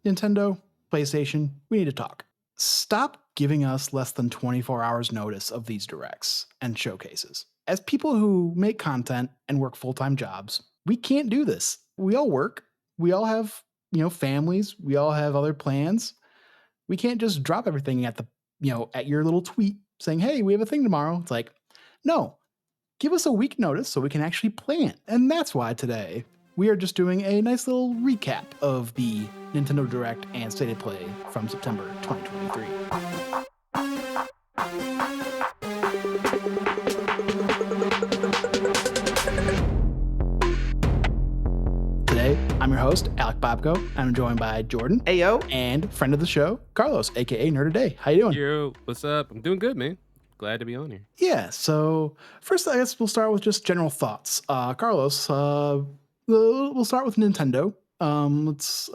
Nintendo, PlayStation, we need to talk. Stop giving us less than 24 hours notice of these directs and showcases. As people who make content and work full-time jobs, we can't do this. We all work. We all have, families. We all have other plans. We can't just drop everything at at your little tweet saying, "Hey, we have a thing tomorrow." It's like, "No, give us a week notice so we can actually plan." And that's why today we are just doing a nice little recap of the Nintendo Direct and State of Play from September 2023. Today, I'm your host, Alec Bobko. I'm joined by Jordan. Hey, yo. And friend of the show, Carlos, aka Nerd Day. How you doing? Yo, what's up? I'm doing good, man. Glad to be on here. Yeah, so first, I guess we'll start with just general thoughts. Carlos, we'll start with Nintendo. Let's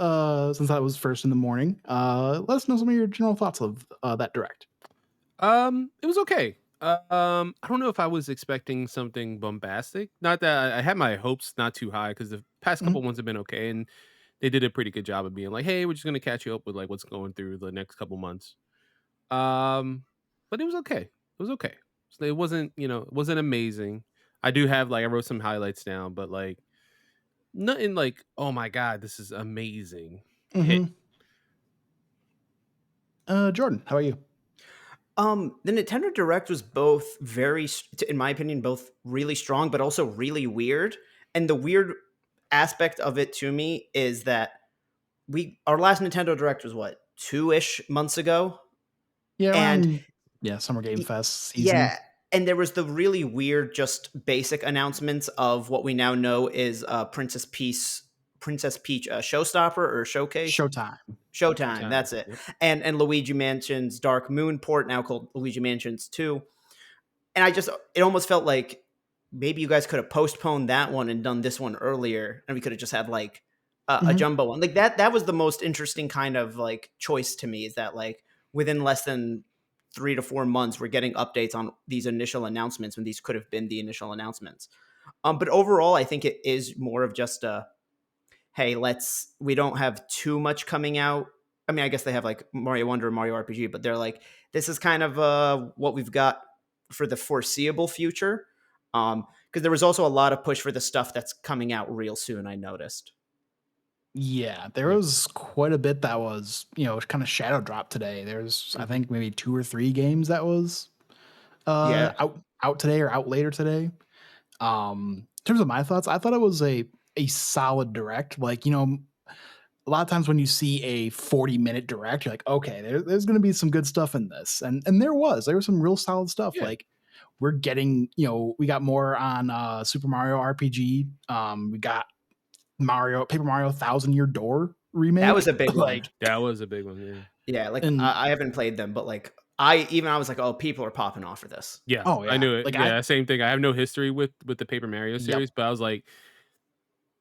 since that was first in the morning, let us know some of your general thoughts of that direct. It was okay. I don't know if I was expecting something bombastic. Not that I had my hopes not too high because the past couple ones have been okay, and they did a pretty good job of being like, "Hey, we're just gonna catch you up with like what's going through the next couple months." But it was okay. It was okay. So it wasn't, it wasn't amazing. I do have I wrote some highlights down, but like nothing like, oh my god, this is amazing. Hit. Mm-hmm. Jordan, how are you? The Nintendo Direct was both in my opinion, both really strong, but also really weird. And the weird aspect of it to me is that our last Nintendo Direct was what, 2-ish months ago? Yeah, And around Summer Game Fest season. yeah, and there was the really weird, just basic announcements of what we now know is Princess Peach showstopper or showcase. Showtime. Showtime, that's it. Yep. And Luigi Mansion's Dark Moon port, now called Luigi Mansions 2. And it almost felt like maybe you guys could have postponed that one and done this one earlier, and we could have just had a jumbo one. Like that was the most interesting kind of like choice to me, is that like within less than 3 to 4 months, we're getting updates on these initial announcements when these could have been the initial announcements. But overall, I think it is more of just hey, we don't have too much coming out. I mean, I guess they have like Mario Wonder and Mario RPG, but they're like, this is kind of what we've got for the foreseeable future. Because there was also a lot of push for the stuff that's coming out real soon, I noticed. Yeah, there was quite a bit that was, kind of shadow drop today. There's, I think, maybe 2 or 3 games that was Yeah. out today or out later today. In terms of my thoughts, I thought it was a solid direct. Like, a lot of times when you see a 40-minute direct, you're like, okay, there's going to be some good stuff in this, and there was some real solid stuff. Yeah. Like, we're getting, we got more on Super Mario RPG. We got Paper Mario Thousand Year Door remake. That was a big one. That was a big one. Yeah. Yeah, like And I haven't played them, but like I was like, oh, people are popping off for this. Yeah, oh I yeah, knew it. like Yeah, same thing. I have no history with the Paper Mario Yep. series, but I was like,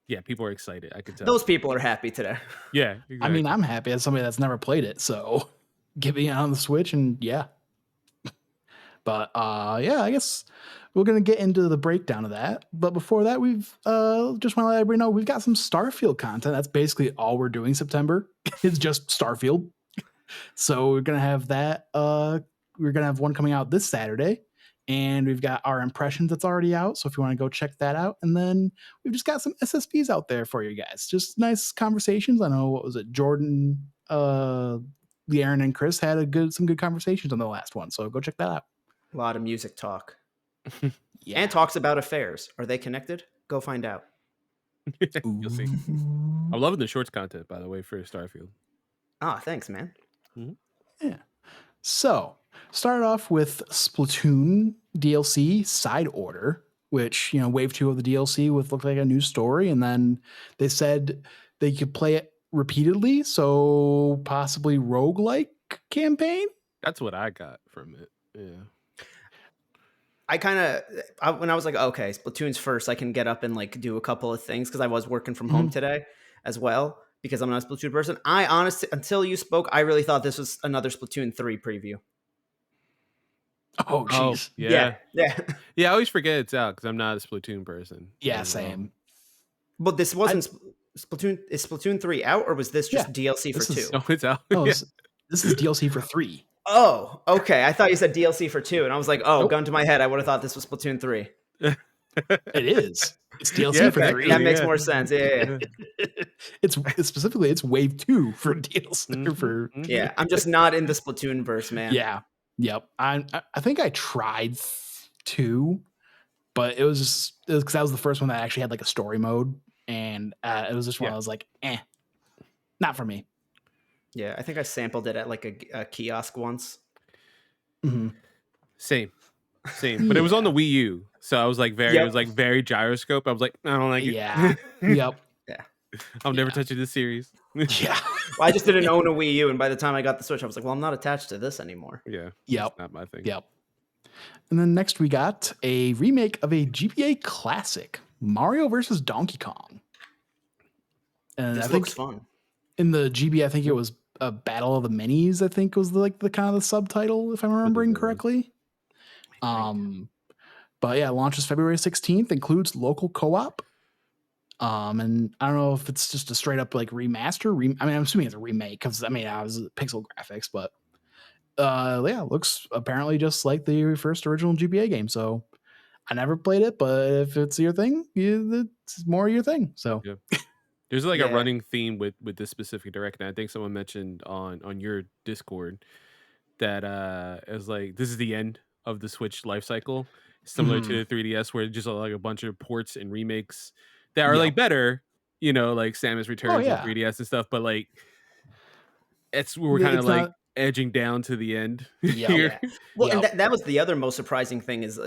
yeah, people are excited. I could tell. Those people are happy today. Yeah, exactly. I mean, I'm happy as somebody that's never played it, so giving it on the Switch, and yeah. But yeah, I guess we're gonna get into the breakdown of that. But before that, we've just want to let everybody know we've got some Starfield content. That's basically all we're doing September. It's just Starfield. So we're gonna have that. We're gonna have one coming out this Saturday, and we've got our impressions that's already out. So if you want to go check that out, and then we've just got some SSPs out there for you guys. Just nice conversations. I know, what was it, Jordan, Aaron, and Chris had some good conversations on the last one. So go check that out. A lot of music talk. Yeah. And talks about affairs. Are they connected? Go find out. You'll see. I'm loving the shorts content, by the way, for Starfield. Ah, thanks, man. Yeah. So, started off with Splatoon DLC Side Order, which, wave 2 of the DLC looked like a new story. And then they said they could play it repeatedly. So, possibly roguelike campaign. That's what I got from it. Yeah. When I was like, okay, Splatoon's first, I can get up and like do a couple of things because I was working from home today as well because I'm not a Splatoon person. I honestly, until you spoke, I really thought this was another Splatoon 3 preview. Oh, jeez. Yeah. Yeah. Yeah, I always forget it's out because I'm not a Splatoon person. Yeah, same. But this wasn't. Is Splatoon 3 out, or was this just DLC for this is- 2? No, it's out. No, Yeah. this is DLC for 3. Oh, okay. I thought you said DLC for 2, and I was like, oh, Nope. gun to my head, I would have thought this was Splatoon 3. It is. It's DLC Yeah, for Okay, 3. that makes yeah. more sense. Yeah. It's specifically it's wave 2 for DLC Mhm, for mhm. Yeah, I'm just not in the Splatoon verse, man. yeah. Yep. I think I tried 2, but it was because that was the first one that actually had like a story mode, and it was just one Yeah. I was like, not for me. Yeah, I think I sampled it at like a kiosk once. Mhm. Same. But it was on the Wii U, so I was like it Yep. was like very gyroscope. I was like, I don't like it. Yeah. Yep. I'm never Yeah. touching this series. Yeah. Well, I just didn't own a Wii U, and by the time I got the Switch, I was like, well, I'm not attached to this anymore. Yeah. Yep. It's not my thing. Yep. And then next we got a remake of a GBA classic, Mario versus Donkey Kong. And This I think looks fun. in the GB, I think it was a Battle of the Minis. I think was the kind of the subtitle, if I'm remembering was. correctly. But yeah, it launches February 16th. Includes local co-op. And I don't know if it's just a straight up like remaster. I mean, I'm assuming it's a remake because I mean, I was pixel graphics, but yeah, it looks apparently just like the first original GBA game. So I never played it, but if it's your thing, it's more your thing. So Yeah. There's like Yeah. a running theme with this specific direct, and I think someone mentioned on your Discord that it was like this is the end of the Switch life cycle, similar Mhm. to the 3DS, where just like a bunch of ports and remakes that are like better, like Samus Returns yeah. and 3DS and stuff, but like we're Yeah, kind of it's like not- edging down to the end. Yeah. here. Yeah. Well, Yep. and that was the other most surprising thing is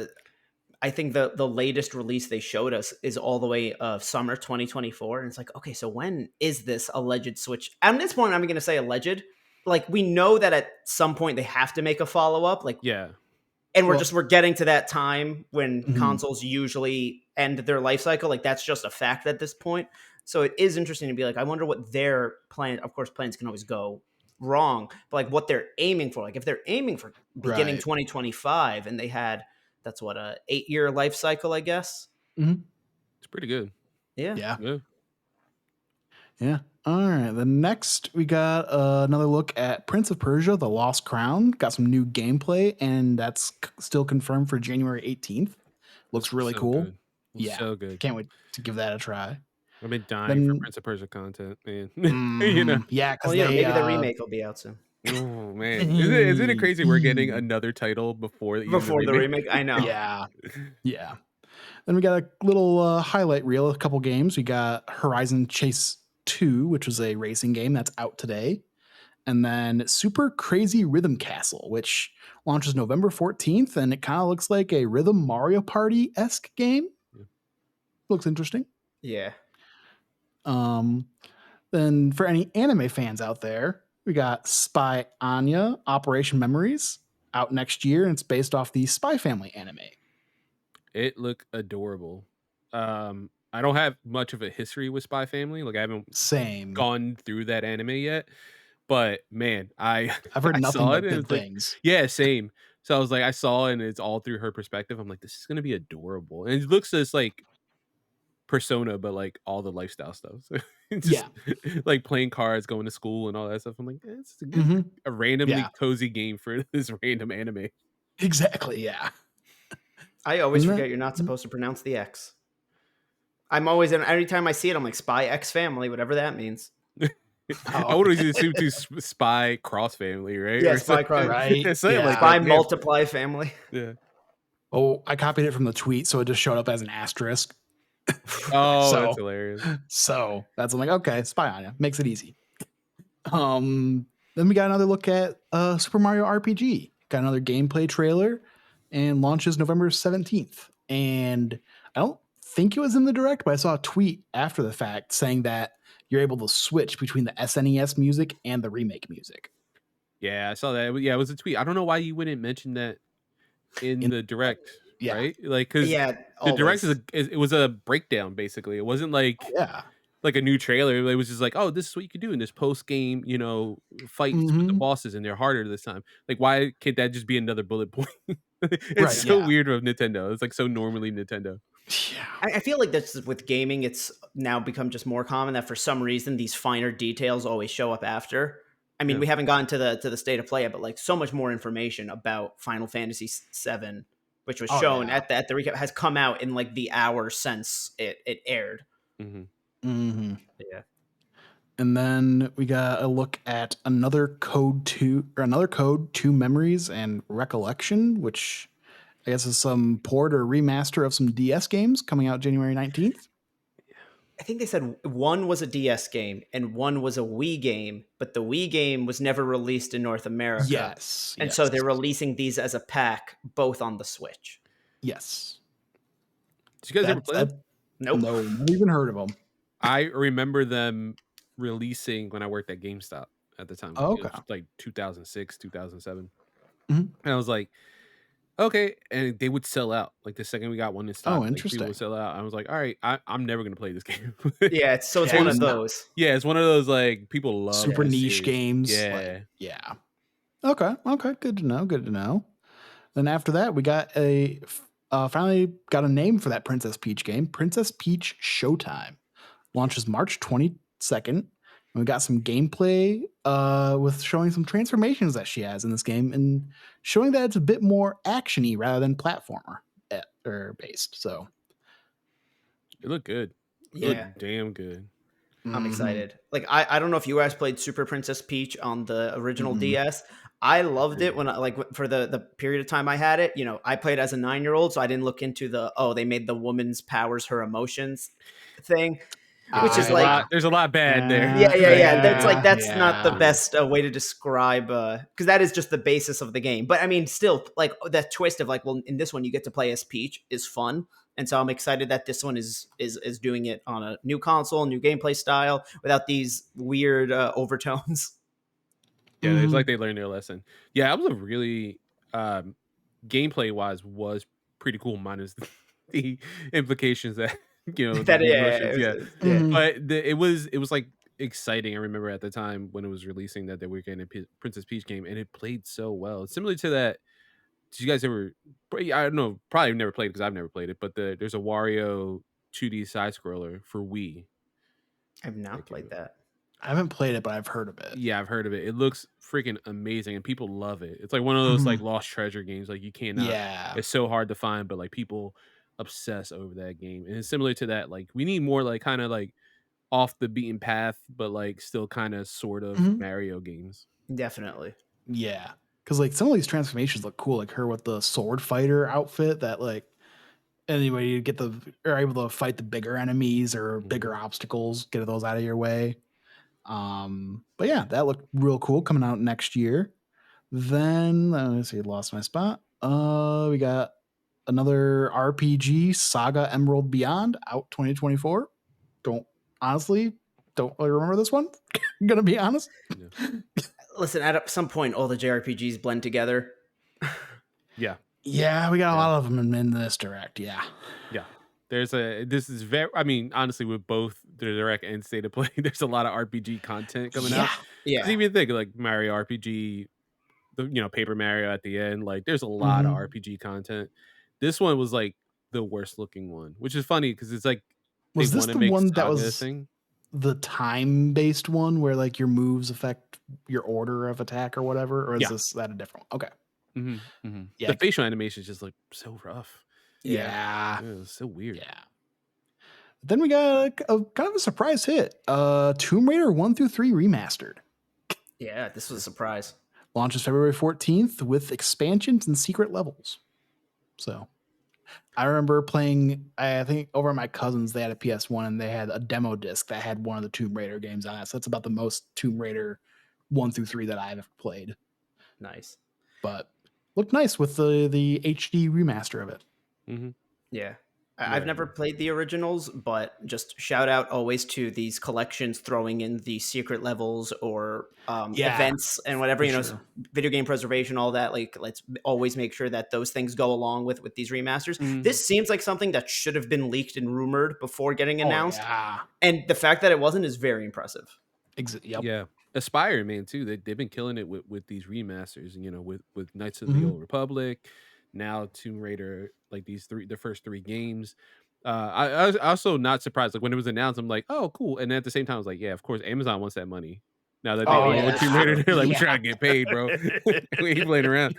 I think the latest release they showed us is all the way of summer 2024, and it's like, okay, so when is this alleged Switch? At this point, I'm going to say alleged. Like, we know that at some point they have to make a follow up. Like, Yeah. and Well- we're getting to that time when Mhm. consoles usually end their life cycle. Like, that's just a fact at this point. So it is interesting to be like, I wonder what their plan. Of course, plans can always go wrong, but like what they're aiming for. Like, if they're aiming for beginning Right. 2025, and they had that's what a 8-year life cycle, I guess. It's pretty good. Yeah. Yeah. Yeah. Yeah. All right. The next, we got another look at Prince of Persia: The Lost Crown. Got some new gameplay, and that's still confirmed for January 18th. Looks really So cool. good. Yeah. So good. Can't wait to give that a try. I've been dying for Then- Prince of Persia content, man. Yeah, because Well, they maybe the remake will be out soon. Oh man, isn't it crazy? We're getting another title before Before the remake, I know. Yeah. Yeah. Then we got a little highlight reel, a couple games. We got Horizon Chase 2, which was a racing game that's out today. And then Super Crazy Rhythm Castle, which launches November 14th. And it kind of looks like a Rhythm Mario Party-esque game. Yeah. Looks interesting. Yeah. Then for any anime fans out there, we got Spy Anya Operation Memories out next year. And it's based off the Spy Family anime. It looked adorable. I don't have much of a history with Spy Family. Like I haven't Same. gone through that anime yet. But man, I've heard I nothing saw but it and good it's like- things. yeah, same. So I was like, I saw it and it's all through her perspective. I'm like, this is gonna be adorable. And it looks just like Persona, but like all the lifestyle stuff. So just, like playing cards, going to school, and all that stuff. I'm like, it's Mhm. a randomly Yeah. cozy game for this random anime. Exactly. Yeah. I always Isn't that- forget you're not supposed to pronounce the X. I'm always, every time I see it, I'm like, Spy X Family, whatever that means. I would always assume to Spy Cross Family, right? Yeah, Or Spy something. Cross. Right. Yeah, something Yeah. like Spy that. Multiply Family. Yeah. Oh, I copied it from the tweet, so it just showed up as an asterisk. Oh, So- that's hilarious. So that's I'm like, okay, Spy on you. Makes it easy. Then we got another look at Super Mario RPG. Got another gameplay trailer and launches November 17th. And I don't think it was in the direct, but I saw a tweet after the fact saying that you're able to switch between the SNES music and the remake music. Yeah, I saw that. Yeah, it was a tweet. I don't know why you wouldn't mention that in the direct, Yeah. right? Like, because Yeah, the direct always. it was a breakdown basically. It wasn't like Yeah. a new trailer. It was just like, oh, this is what you can do in this post game, fights with the Mhm. bosses, and they're harder this time. Like, why can't that just be another bullet point? It's Right, so yeah. weird of Nintendo. It's like so normally Nintendo. Yeah. I feel like that's with gaming. It's now become just more common that for some reason these finer details always show up after. I mean, Yeah. we haven't gotten to the state of play yet, but like so much more information about Final Fantasy VII, which was Oh, shown yeah. at the recap, has come out in like the hour since it aired. Hmm. hmm Yeah. And then we got a look at another Code 2 Memories and Recollection, which I guess is some port or remaster of some DS games coming out January 19th. I think they said one was a DS game and one was a Wii game, but the Wii game was never released in North America. Yes. And so they're releasing these as a pack, both on the Switch. Yes. Did you guys ever play them? Nope. No, never even heard of them. I remember them releasing when I worked at GameStop at the time. Oh, It was okay. like 2006, 2007. Mhm. And I was like, okay. And they would sell out. Like the second we got one in stock, like, people interesting. would sell out. I was like, all right, I'm never going to play this game. Yeah, it's Yeah, one it was of those. Yeah, it's one of those like people love Super that niche series. games. Yeah. Yeah. Okay. Good to know. Then after that, we got finally got a name for that Princess Peach game. Princess Peach Showtime launches March 22nd. And we got some gameplay with showing some transformations that she has in this game and showing that it's a bit more actiony rather than platformer based. So It looked good. It Yeah. looked damn good. I'm mhm. excited. Like I don't know if you guys played Super Princess Peach on the original Mhm. DS. I loved it when I like for the period of time I had it. You know, I played as a 9-year-old, so I didn't look into the they made the woman's powers her emotions thing, which is like there's a lot bad there. yeah. That's not the Yeah. best way to describe because that is just the basis of the game. But I mean, still, like that twist of like, well, in this one you get to play as Peach is fun, and so I'm excited that this one is doing it on a new console, new gameplay style, without these weird overtones. Yeah, it's Mhm. like they learned their lesson. Yeah, it was a really gameplay wise was pretty cool, minus the implications that That the yeah, emotions. Yeah, Mhm. but it was like exciting. I remember at the time when it was releasing that they were getting a Princess Peach game, and it played so well. Similar to that. Did you guys ever? I don't know. Probably never played because I've never played it. But there's a Wario 2D side scroller for Wii. I've not Like, played that. I haven't played it, but I've heard of it. yeah, I've heard of it. It looks freaking amazing, and people love it. It's like one of those like Mhm. lost treasure games. Like you cannot. Yeah. It's so hard to find, but like people obsess over that game, and it's similar to that. Like we need more like kind of like off the beaten path, but like still kind of sort of Mhm. Mario games. Definitely. Yeah. Because like some of these transformations look cool, like her with the sword fighter outfit that like anyway you get are able to fight the bigger enemies or bigger obstacles, get those out of your way. But yeah, that looked real cool coming out next year. Then let me see, lost my spot. We got another RPG, Saga Emerald Beyond, out 2024. Honestly don't really remember this one. Gonna be honest. Yeah. Listen, at some point, all the JRPGs blend together. Yeah. Yeah, we got a Yeah. lot of them in this direct. Yeah. Yeah. This is very, I mean, honestly, with both the direct and state of play, there's a lot of RPG content coming out. Yeah. 'Cause even think like Mario RPG, Paper Mario at the end, like there's a lot of Mhm. RPG content. This one was like the worst looking one, which is funny because it's like they Was this want to the make one that Saga a was thing. the time-based one where like your moves affect your order of attack or whatever? Or is Yeah. that a different one? Okay. Yeah. The facial animations just look so rough. Yeah. It was so weird. Yeah. Then we got a kind of a surprise hit. Tomb Raider 1 through 3 remastered. Yeah, this was a surprise. Launches February 14th with expansions and secret levels. So I remember playing, I think over at my cousins, they had a PS1 and they had a demo disc that had one of the Tomb Raider games on it. So that's about the most Tomb Raider 1 through 3 that I've ever played. Nice. But looked nice with the HD remaster of it. Yeah. I've never played the originals, but just shout out always to these collections throwing in the secret levels or events and whatever, sure. video game preservation, all that. Like, let's always make sure that those things go along with these remasters. This seems like something that should have been leaked and rumored before getting announced. Yeah. And the fact that it wasn't is very impressive. Yep. Yeah. Aspire, man, too. They've been killing it with these remasters, with Knights of the Mhm. Old Republic, now Tomb Raider, like the first three games. I was also not surprised. Like when it was announced, I'm like, oh, cool. And then at the same time, I was like, yeah, of course, Amazon wants that money. Now that they Oh, own yeah, Tomb Raider, they're like, we're yeah. trying to get paid, bro. We ain't playing around.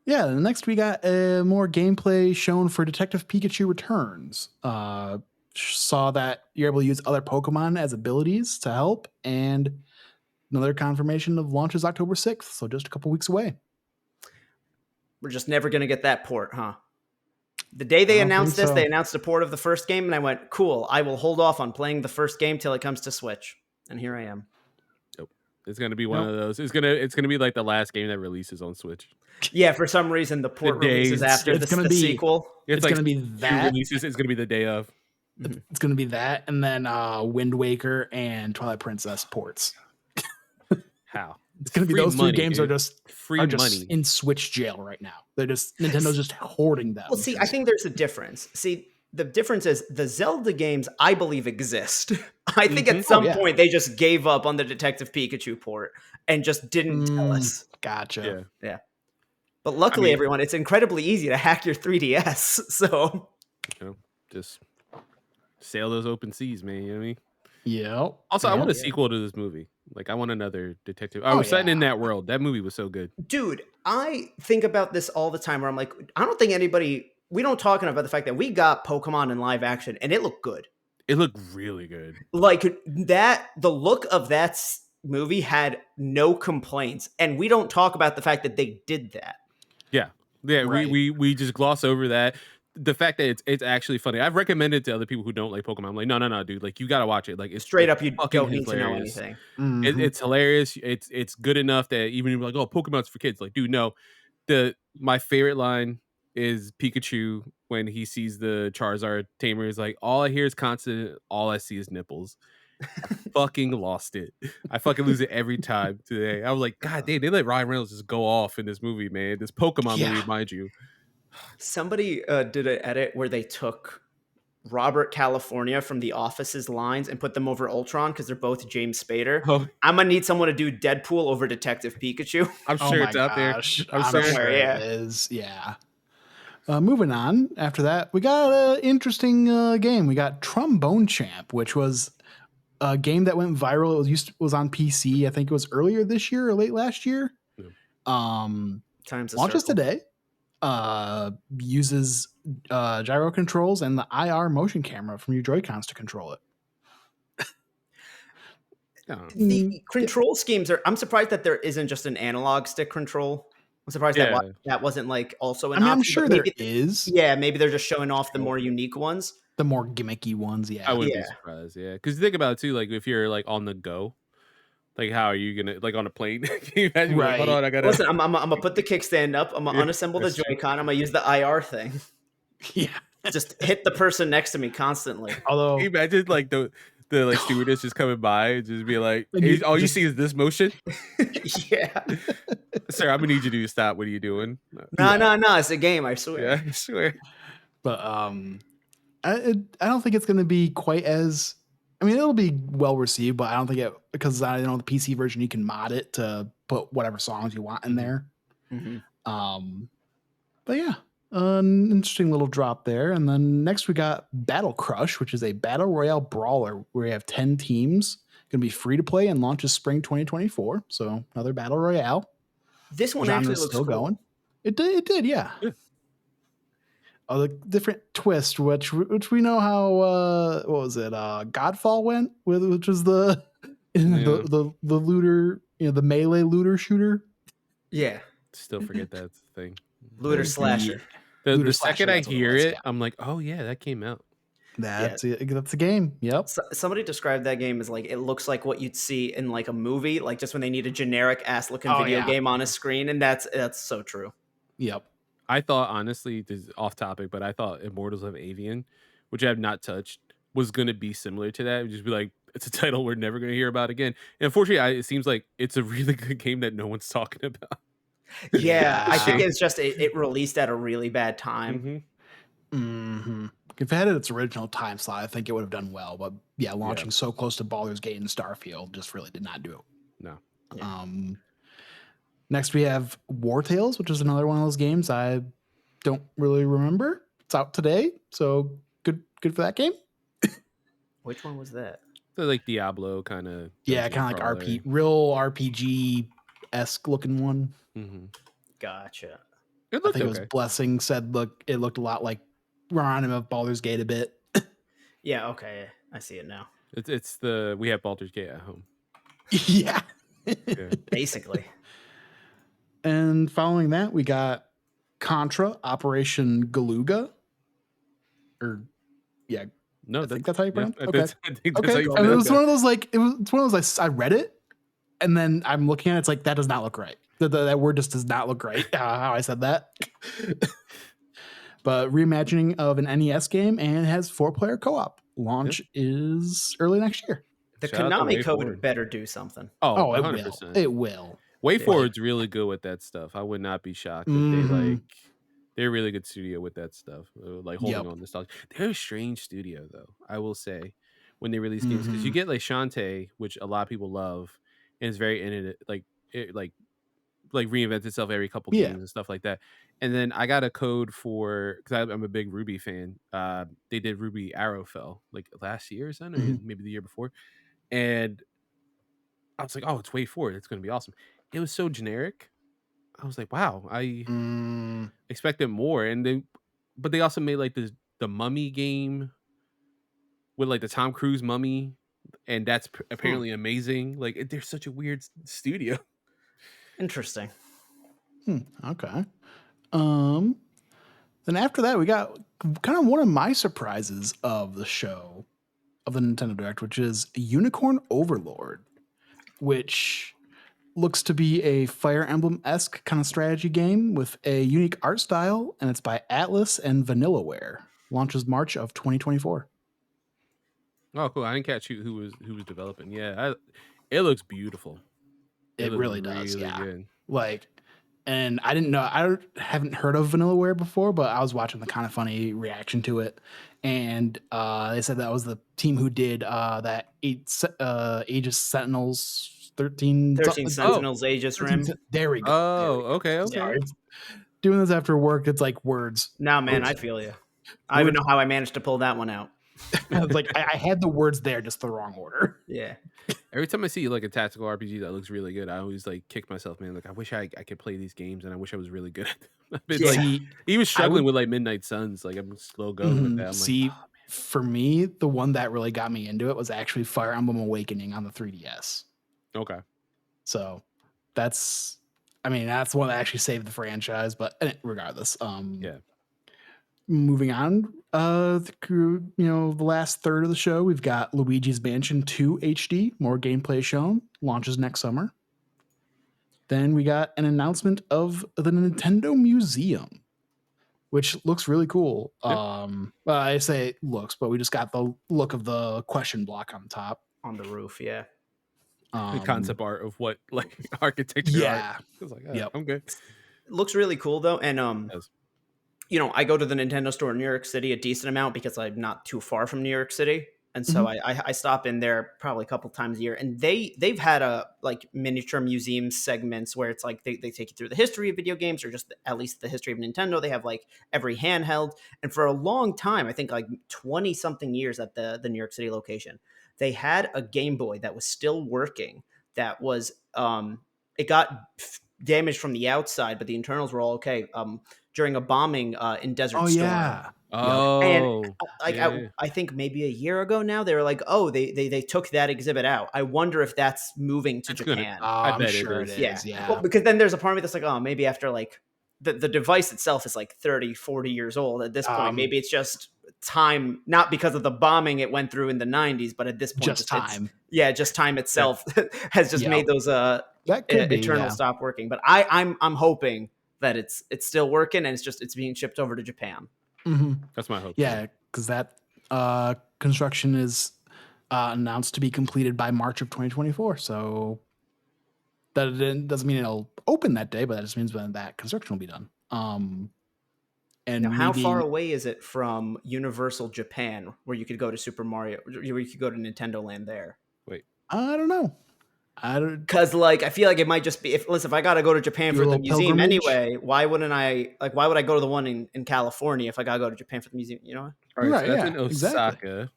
Yeah, next we got more gameplay shown for Detective Pikachu Returns. Saw that you're able to use other Pokemon as abilities to help, and another confirmation of launch is October 6th, so just a couple weeks away. We're just never going to get that port, huh? The day they I don't announced think this, so. they announced the port of the first game, and I went, cool, I will hold off on playing the first game till it comes to Switch. And here I am. It's gonna be one of those. It's gonna be like the last game that releases on Switch. Yeah, for some reason, the port day releases after it's the gonna be- sequel. It's like going to be two that. releases. It's gonna be the day of. It's going to be that, and then Wind Waker and Twilight Princess ports. How? It's going to be free those three money, games dude. are just Free money. in Switch jail right now. They're just Nintendo's just hoarding them. Well, see, I think there's a difference. See, the difference is the Zelda games, I believe, exist. I think at some yeah. point they just gave up on the Detective Pikachu port and just didn't tell us. Gotcha. Yeah. But luckily, mean- everyone, it's incredibly easy to hack your 3DS. So Just sail those open seas, man. You know what I mean? Yeah. Also, I want a Yeah. sequel to this movie. Like, I want another detective. I Oh, was setting in yeah. that world. That movie was so good. dude, I think about this all the time where I'm like, I don't think we don't talk enough about the fact that we got Pokemon in live action and it looked good. It looked really good. Like the look of that movie had no complaints. And we don't talk about the fact that they did that. Yeah, Right. we just gloss over that. The fact that it's actually funny. I've recommended to other people who don't like Pokemon. I'm like, no, dude. Like, you gotta watch it. Like, it's Straight up, you fucking don't need to know hilarious. anything. Mhm. It's hilarious. It's good enough that even if you're like, oh, Pokemon's for kids. Like, dude, no. My favorite line is Pikachu when he sees the Charizard tamer. Is like, all I hear is constant. All I see is nipples. I fucking lost it. I fucking lose it every time today. I was like, God damn, they let Ryan Reynolds just go off in this movie, man. This Pokemon Yeah. movie, mind you. Somebody did an edit where they took Robert California from The Office's lines and put them over Ultron because they're both James Spader. Oh, I'm gonna need someone to do Deadpool over Detective Pikachu. I'm Oh sure my it's out there. gosh. I'm I'm sure. sure Yeah. it is. Yeah. Moving on. After that, we got an interesting game. We got Trombone Champ, which was a game that went viral. It was on PC. I think it was earlier this year or late last year. Yeah. Times a Launches circle. today. Uses gyro controls and the IR motion camera from your Joy-Cons to control it. Yeah. The control schemes are. I'm surprised that there isn't just an analog stick control. I'm surprised Yeah. that wasn't like also an I mean, I'm option, sure but there maybe, is yeah, maybe they're just showing off the more unique ones. the more gimmicky ones. Yeah. I wouldn't be Yeah. surprised. Yeah, because think about it too. Like, if you're like on the go, like, how are you gonna, like, on a plane? Can you imagine? Like, hold Right. on, I gotta. Listen, I'm gonna put the kickstand up. I'm gonna Yeah, unassemble the that's true. Joy-Con. I'm gonna use the IR thing. Yeah. Just hit the person next to me constantly. Although Can you imagine like the like stewardess just coming by and just be like, And "Hey, you all you just- see is this motion, Yeah. sir. I'm gonna need you to stop. What are you doing? No. It's a game. I swear. Yeah, I swear. But I don't think it's going to be quite as. I mean, it'll be well received, but I don't think it because I know the PC version you can mod it to put whatever songs you want in Mhm. there. Mhm. But yeah, an interesting little drop there. And then next we got Battle Crush, which is a battle royale brawler where you have 10 teams. Going to be free to play and launches spring 2024. So another battle royale. This one actually Genre's looks still cool. going. It did, yeah. Yeah. Oh, the different twist, which we know how what was it? Godfall went with, which was the the looter, the melee looter shooter. Yeah. Still forget that's the thing. Looter The- slasher. The Looter second slasher, I that's what it hear was, it, yeah. I'm like, oh yeah, that came out. That's it. That's a game. Yep. Somebody described that game as like it looks like what you'd see in like a movie, like just when they need a generic ass looking Oh, video yeah. game on a screen, and that's so true. Yep. I thought, honestly, this is off topic, but I thought Immortals of Avian, which I have not touched, was going to be similar to that. It would just be like, it's a title we're never going to hear about again. And unfortunately, it seems like it's a really good game that no one's talking about. Yeah, I think Yeah. it's just it released at a really bad time. Mm-hmm. If it had its original time slot, I think it would have done well. But yeah, launching so close to Baldur's Gate and Starfield just really did not do it. No. Yeah. Next we have War Tales, which is another one of those games I don't really remember. It's out today, so good for that game. Which one was that? So like Diablo kind of. Yeah, kind of like real RPG esque looking one. Mm-hmm. Gotcha. It I looked think it was okay. Blessing said it looked a lot like reminded him of Baldur's Gate a bit. Yeah, okay. I see it now. It's we have Baldur's Gate at home. Yeah. Yeah. Basically. And following that, we got Contra Operation Galuga. No, I think that's how you pronounce it. I Okay. think that's how you And it was pronounce it. one of those it's one of those I read it and then I'm looking at it, it's like that does not look right. That word just does not look right. How I said that. But reimagining of an NES game and it has 4-player co-op. Launch is early next year. The Shout out to Konami code WayForward. better do something. Oh, It 100%. will. It will. WayForward's really good with that stuff. I would not be shocked if they're a really good studio with that stuff. Like holding on nostalgia. They're a strange studio though, I will say, when they release games because you get like Shantae, which a lot of people love, and it's very in it, like reinvents itself every couple games and stuff like that. And then I got a code for because I'm a big Ruby fan. They did Ruby Arrowfell like last year or something, or maybe the year before, and I was like, oh, it's WayForward. It's going to be awesome. It was so generic. I was like, wow, I expected more. But they also made like the Mummy game with like the Tom Cruise Mummy, and that's apparently amazing. Like they're such a weird studio. Interesting. Okay. Then after that, we got kind of one of my surprises of the show, of the Nintendo Direct, which is Unicorn Overlord, which looks to be a Fire Emblem-esque kind of strategy game with a unique art style, and it's by Atlas and Vanillaware. Launches March of 2024. Oh, cool! I didn't catch who was developing. Yeah, it looks beautiful. It looks really does. really Yeah. good. Like, and I didn't know, I haven't heard of Vanillaware before, but I was watching the Kind of Funny reaction to it, and they said that was the team who did that Aegis Sentinels 13 Sentinels Aegis Rim. There we go. Oh, okay. Sorry. Doing this after work, it's like words. No, man, I feel you. I don't even know how I managed to pull that one out. I was like, I had the words there, just the wrong order. Yeah. Every time I see like a tactical RPG that looks really good, I always like kick myself, man. Like I wish I could play these games, and I wish I was really good at them. I've been like even struggling with like Midnight Suns. Like I'm slow going with that. I'm like, for me, the one that really got me into it was actually Fire Emblem Awakening on the 3DS. Okay. So that's the one that actually saved the franchise. But regardless, yeah. Moving on, the last third of the show, we've got Luigi's Mansion 2 HD, more gameplay shown, launches next summer. Then we got an announcement of the Nintendo Museum, which looks really cool. Yeah. I say it looks, but we just got the look of the question block on top. On the roof, yeah. The concept art of what like architecture. Yeah. Art. I was like, I'm good. It looks really cool though, and I go to the Nintendo store in New York City a decent amount because I'm not too far from New York City. And so I stop in there probably a couple times a year, and they've had a like miniature museum segments where it's like they take you through the history of video games, or just at least the history of Nintendo. They have like every handheld, and for a long time, I think like 20 something years at the New York City location, they had a Game Boy that was still working. That was it got damaged from the outside, but the internals were all okay. During a bombing in Desert Storm. Yeah. Oh, and I think maybe a year ago now, they were like, oh, they took that exhibit out. I wonder if that's moving to Japan. I bet sure it is. Yeah. Well, because then there's a part of me that's like, oh, maybe after like the device itself is like 30, 40 years old at this point. Maybe it's just time, not because of the bombing it went through in the 90s, but at this point, just time. Just time itself has just made those internals stop working. But I'm hoping that it's still working, and it's being shipped over to Japan. Mm-hmm. That's my hope. Yeah, because that construction is announced to be completed by March of 2024. So that doesn't mean it'll open that day, but that just means when that construction will be done. And now, how far away is it from Universal Japan, where you could go to Super Mario, where you could go to Nintendo Land there? Wait, I don't know. I don't Because like I feel like it might just be if I gotta go to Japan Do a for the little museum pilgrimage? anyway, why wouldn't I why would I go to the one in California if I gotta go to Japan for the museum? You know? All right, so right. that's Yeah, in exactly. Osaka,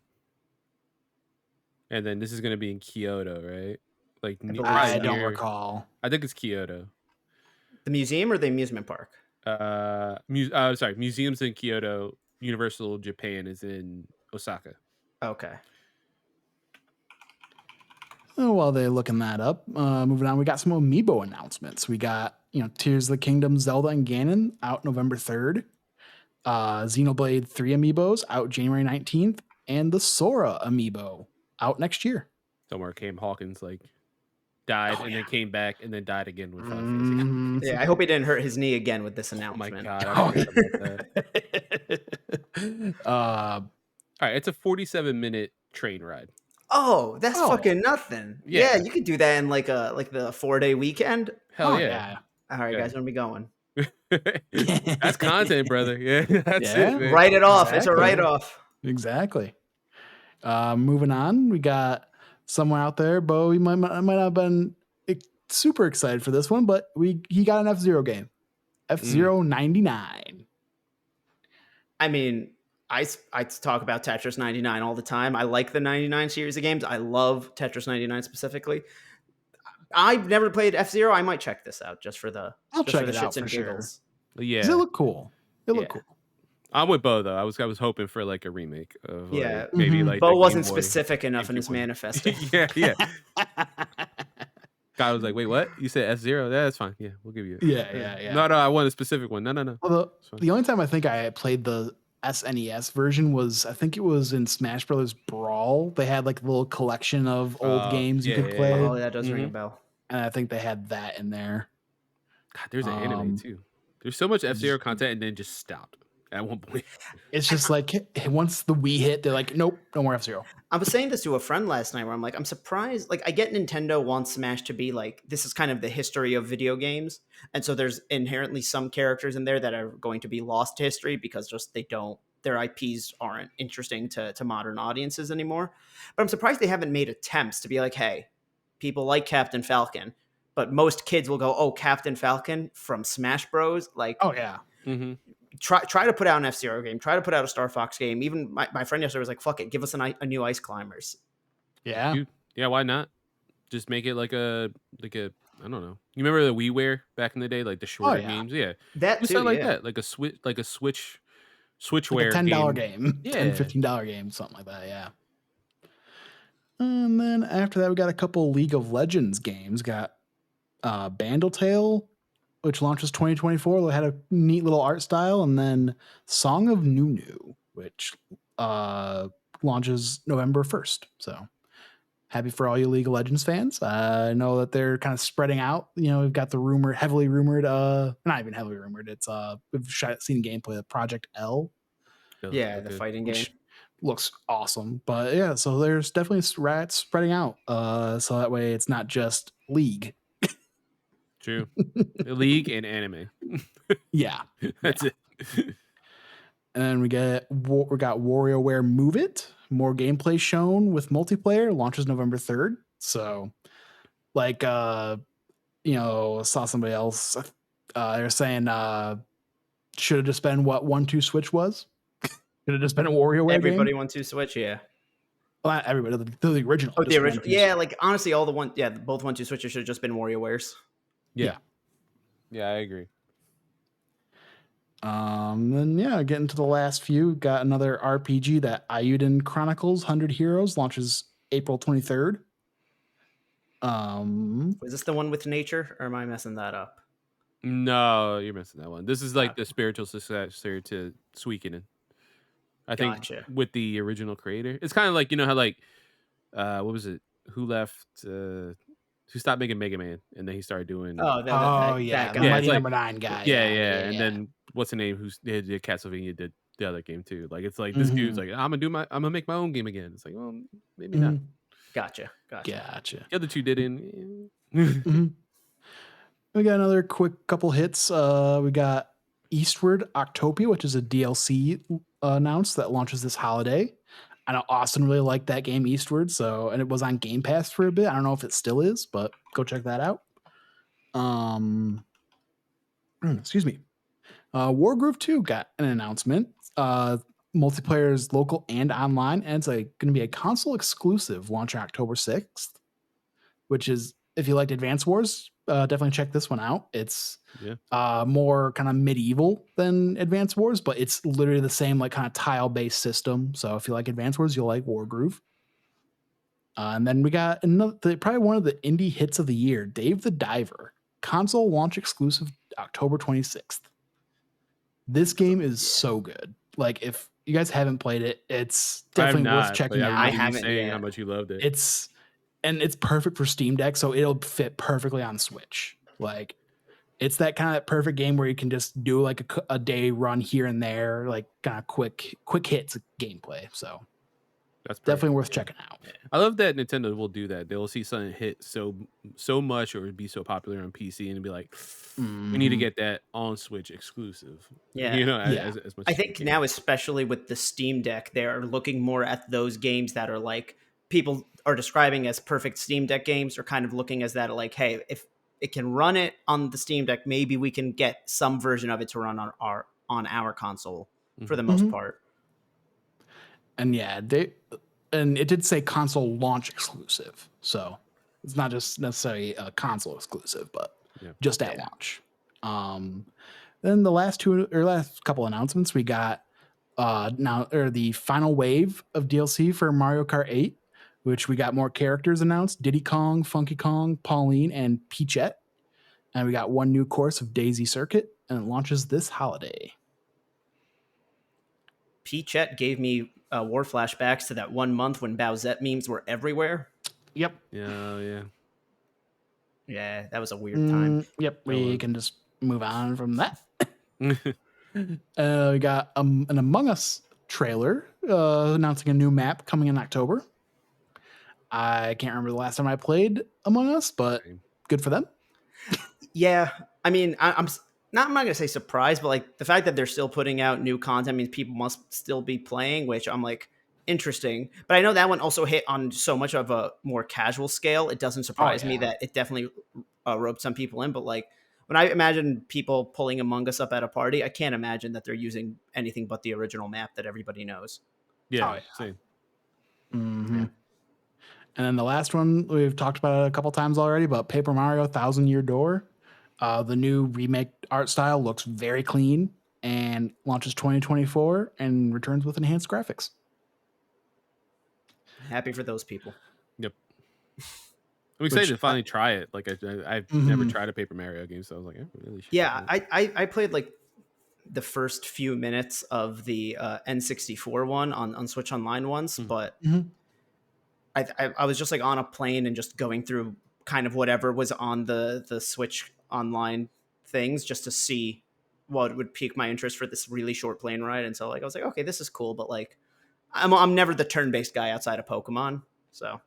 and then this is gonna be in Kyoto, right? Like I believe I so. don't near. recall. I think it's Kyoto. The museum or the amusement park? Sorry, museums in Kyoto. Universal Japan is in Osaka. Okay. Oh, while they're looking that up, moving on, we got some Amiibo announcements. We got, Tears of the Kingdom, Zelda, and Ganon out November 3rd. Xenoblade 3 Amiibos out January 19th. And the Sora Amiibo out next year. Somewhere Cam Hawkins like died Oh, and yeah. then came back and then died again with Final Fantasy. Mhm. Yeah, I hope he didn't hurt his knee again with this Oh my announcement. god, I Oh, forgot about that. uh, All right, it's a 47-minute train ride. Oh, that's Oh. fucking nothing. Yeah, Yeah. you could do that in like the 4-day weekend. Hell oh, yeah. All right, Yeah. guys, when are we going? That's content, brother. Yeah, that's Yeah. it, man. Write it off. It's a Exactly. write-off. Exactly. Moving on, we got someone out there, Bo. He might not have been super excited for this one, but he got an F-Zero game, F-Zero 99. I mean, I talk about Tetris 99 all the time. I like the 99 series of games. I love Tetris 99 specifically. I've never played F-Zero. I might check this out just for the I'll just check for the it out shits and for sure. giggles. Yeah. Does it look cool? It looked Yeah. cool. I'm with Bo though. I was hoping for like a remake of Yeah. like, maybe Mhm. like Bo the wasn't Game Boy, specific enough in his GameCube one. manifesto. yeah. Guy was like, "Wait, what? You said F-Zero? Yeah, that's fine. Yeah, we'll give you it." Yeah. No, I want a specific one. No. Although It's fine. the only time I think I played the SNES version was, I think it was in Smash Brothers Brawl. They had like a little collection of old games you could play, Oh, that does ring a Mhm. bell. and I think they had that in there. God, there's an anime Um, too. There's so much F-Zero content and then just stopped at one point. It's just like once the Wii hit, they're like, nope, no more F-Zero. I was saying this to a friend last night where I'm like, I'm surprised. Like, I get Nintendo wants Smash to be like, this is kind of the history of video games. And so there's inherently some characters in there that are going to be lost to history because just their IPs aren't interesting to modern audiences anymore. But I'm surprised they haven't made attempts to be like, hey, people like Captain Falcon. But most kids will go, oh, Captain Falcon from Smash Bros. Like, Oh yeah. Mm-hmm. try to put out an F-Zero game. Try to put out a Star Fox game. Even my friend yesterday was like, fuck it, give us a new Ice Climbers. Yeah. Dude, yeah, why not? Just make it like a I don't know. You remember the WiiWare back in the day, like the shorter yeah. games? Yeah, That just too, like yeah. that, like a Switchware Like a $10 game. Yeah. $10, $15 game, something like that, yeah. And then after that, we got a couple League of Legends games. Got Bandletale, which launches 2024. They had a neat little art style. And then Song of Nunu, which launches November 1st. So happy for all you League of Legends fans. I know that they're kind of spreading out. We've got the heavily rumored, not even heavily rumored. It's we've seen gameplay of Project L, Yeah, the fighting game. which looks awesome. But yeah, so there's definitely rats spreading out. So that way it's not just League. True. The League and anime. Yeah. That's it. And then we got WarioWare Move It. More gameplay shown with multiplayer. Launches November 3rd. So, like, saw somebody else. They're saying should have just been what 1-2 Switch was. Should have just been a WarioWare Everybody game. wants to Switch, yeah. Well, not everybody. The original. Oh, just the original. 1-2 Yeah, like honestly, both 1-2 Switches should have just been WarioWares. Yeah, I agree. Then getting to the last few, got another RPG, that Ayuden Chronicles 100 Heroes, launches April 23rd. Was this the one with nature, or am I messing that up? No, you're missing that one. This is like the spiritual successor to Suikoden. I think Gotcha. with the original creator. It's kind of like, how like what was it? Who left who stopped making Mega Man and then he started doing Oh, the that guy. Yeah, Mighty it's like- Number 9 guy. yeah, and then what's the name who's did Castlevania did the other game too. Like it's like this dude's like, I'm gonna make my own game again. It's like, well, maybe not. Gotcha. The other two didn't. Mhm. We got another quick couple hits. We got Eastward Octopia, which is a DLC announced that launches this holiday I know Austin really liked that game Eastward, and it was on Game Pass for a bit. I don't know if it still is, but go check that out. Excuse me. Wargroove 2 got an announcement. Multiplayer is local and online, and it's going to be a console exclusive launching October 6th, which is, if you liked Advance Wars, definitely check this one out. It's more kind of medieval than Advance Wars, but it's literally the same like kind of tile-based system. So if you like Advance Wars, you'll like Wargroove. And then we got probably one of the indie hits of the year, Dave the Diver, console launch exclusive October 26th. This game is so good. Like, if you guys haven't played it, it's definitely worth checking out. I haven't saying how much you loved it. It's perfect for Steam Deck, so it'll fit perfectly on Switch. Like, it's that kind of perfect game where you can just do like a day run here and there, like kind of quick hits of gameplay. So that's definitely worth checking out. Yeah. I love that Nintendo will do that. They'll see something hit so much or be so popular on PC and be like, we need to get that on Switch exclusive. Yeah. You know, as much I as think now, especially with the Steam Deck, they're looking more at those games that are like people are describing as perfect Steam Deck games, or kind of looking as that like, hey, if it can run it on the Steam Deck, maybe we can get some version of it to run on our console for the most part. And yeah, and it did say console launch exclusive, so it's not just necessarily a console exclusive, but just at launch. Then the last couple announcements we got the final wave of DLC for Mario Kart 8, which we got more characters announced: Diddy Kong, Funky Kong, Pauline, and Peachette. And we got one new course of Daisy Circuit, and it launches this holiday. Peachette gave me war flashbacks to that 1 month when Bowsette memes were everywhere. Yep. Yeah. Yeah, that was a weird time. Yep. We can just move on from that. We got an Among Us trailer announcing a new map coming in October. I can't remember the last time I played Among Us, but good for them. Yeah, I mean, I'm not going to say surprised, but like the fact that they're still putting out new content means people must still be playing, which I'm like, interesting. But I know that one also hit on so much of a more casual scale. It doesn't surprise me that it definitely roped some people in. But like when I imagine people pulling Among Us up at a party, I can't imagine that they're using anything but the original map that everybody knows. Yeah, same. Mm-hmm. And then the last one, we've talked about it a couple times already, but Paper Mario Thousand Year Door. The new remake art style looks very clean and launches 2024 and returns with enhanced graphics. Happy for those people. Yep. I'm excited to finally try it. Like I've never tried a Paper Mario game, so I was like, I really should. Yeah, I played like the first few minutes of the N64 one on Switch Online once, but I was just like on a plane and just going through kind of whatever was on the Switch Online things just to see what would pique my interest for this really short plane ride. And so like I was like, okay, this is cool, but like I'm never the turn-based guy outside of Pokemon. So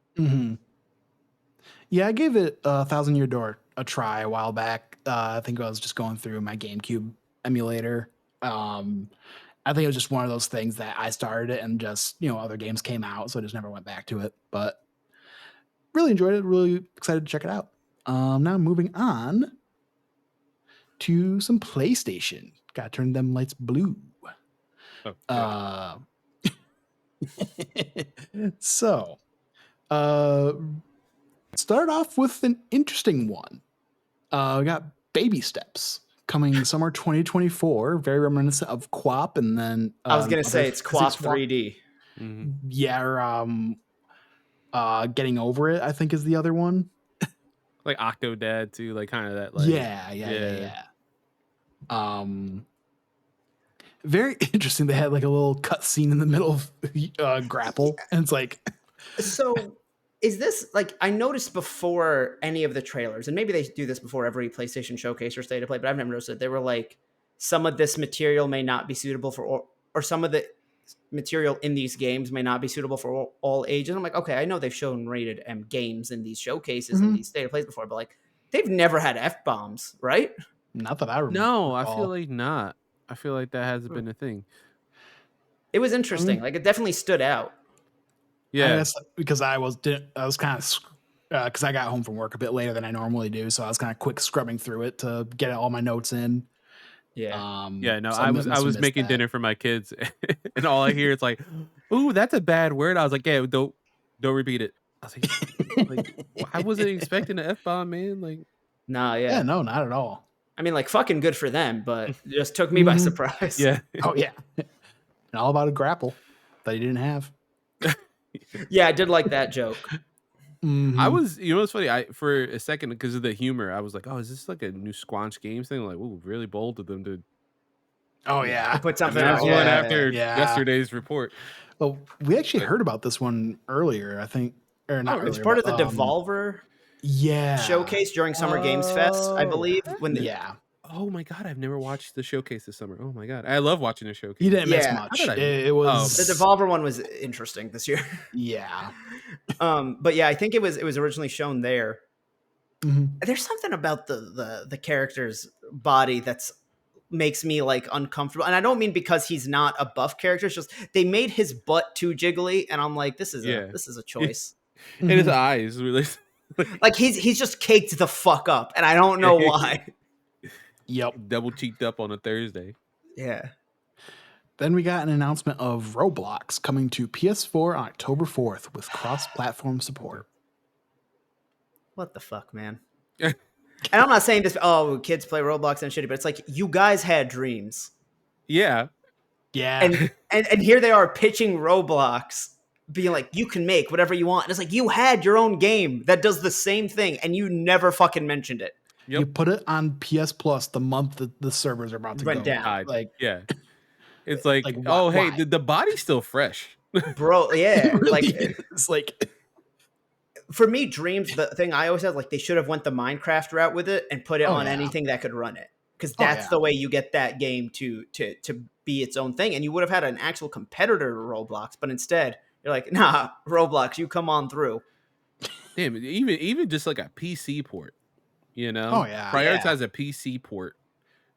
yeah, I gave it Thousand Year Door a try a while back. I think I was just going through my GameCube emulator. I think it was just one of those things that I started it and just, other games came out, so I just never went back to it. But really enjoyed it. Really excited to check it out. Now moving on to some PlayStation. Gotta turn them lights blue. So, start off with an interesting one. We got Baby Steps coming summer 2024, very reminiscent of QWOP, and then I was gonna say it's QWOP 3D. Yeah, Getting Over It, I think, is the other one. Like Octodad too, like kind of that. Like, yeah. Very interesting. They had like a little cut scene in the middle of Grapple, and it's like, so is this like, I noticed before any of the trailers, and maybe they do this before every PlayStation showcase or state of play, but I've never noticed it. They were like, some of this material may not be suitable for, or some of the material in these games may not be suitable for all ages. I'm like, okay, I know they've shown rated M games in these showcases and these state of plays before, but like they've never had F-bombs, right? Not that I remember. No, I feel like not. I feel like that hasn't been a thing. It was interesting. Like it definitely stood out. Yeah. guess because I was kind of because I got home from work a bit later than I normally do, so I was kind of quick scrubbing through it to get all my notes in. Yeah, no, So I must have was missed making that. dinner for my kids, and all I hear is like, "Ooh, that's a bad word." I was like, "Yeah, don't repeat it." I was I wasn't expecting an F bomb, man. Like, Nah, Yeah, yeah. no, not at all. I mean, like, fucking good for them, but it just took me by Mhm. surprise. yeah, Oh yeah, and all about a grapple that he didn't have. Yeah, I did like that joke. I Mhm. was, you know, what's funny? I for a second because of the humor, I was like, "Oh, is this like a new Squanch Games thing?" Like, "Ooh, really bold of them to Oh To yeah, put something announce out, one yeah. after yeah. yesterday's report." Well, we actually But heard about this one earlier, I think, or not Oh, it's earlier, part but of the Devolver yeah, showcase during Summer Games Fest, I oh, believe. When the, yeah. oh my god, I've never watched the showcase this summer. Oh my god, I love watching the You showcase. didn't miss Yeah. How did much. I? It Oh, the okay. was Devolver one was interesting this year. yeah. But yeah, I think it was originally shown there. Mhm. There's something about the character's body that's makes me like uncomfortable, and I don't mean because he's not a buff character. It's just they made his butt too jiggly, and I'm like, this is a Yeah, choice. and his Mhm. eyes really like Like he's just caked the fuck up, and I don't know why. Yep. double cheeked up on a Thursday. Yeah. Then we got an announcement of Roblox coming to PS4 on October 4th with cross-platform support. What the fuck, man? And I'm not saying this. Oh, kids play Roblox and shitty, but it's like you guys had dreams, Yeah, Yeah. and here they are pitching Roblox, being like, you can make whatever you want. And it's like you had your own game that does the same thing, and you never fucking mentioned it. yep. You put it on PS Plus the month that the servers are about to Went go down. live. Like, Yeah, it's like, like oh hey, why? the body's still fresh. Bro, It yeah. really Like is. Like, for me, dreams, the thing I always had, like they should have went the Minecraft route with it and put it Oh, on yeah. anything that could run it. Because Oh, that's yeah. the way you get that game to be its own thing. And you would have had an actual competitor to Roblox, but instead you're like, nah, Roblox, you come on through. Damn, even just like a PC port, you know, Oh, yeah. prioritize a PC port.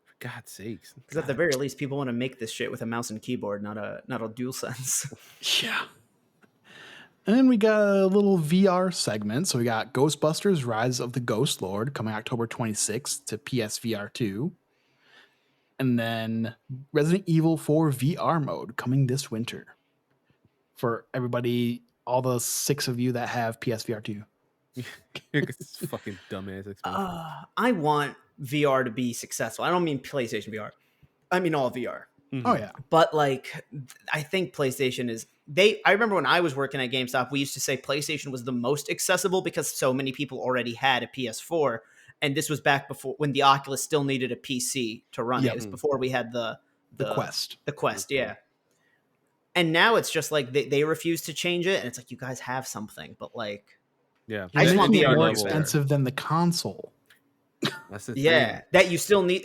For God's sakes. Because at the very least, people want to make this shit with a mouse and keyboard, not a DualSense. Yeah. And then we got a little VR segment. So we got Ghostbusters Rise of the Ghost Lord coming October 26th to PSVR 2. And then Resident Evil 4 VR mode coming this winter for everybody, all the 6 of you that have PSVR 2. It's fucking dumbass Xbox. I want VR to be successful. I don't mean PlayStation VR. I mean all VR. Oh, yeah. But like, I think PlayStation is I remember when I was working at GameStop, we used to say PlayStation was the most accessible because so many people already had a PS4, and this was back before when the Oculus still needed a PC to run it. Yep. It was before we had the Quest. The Quest, yeah. And now it's just like they refuse to change it, and it's like you guys have something, but like, Yeah, I just You're want making it VR more to be better. expensive than the console. that's the Yeah, thing. that you still need.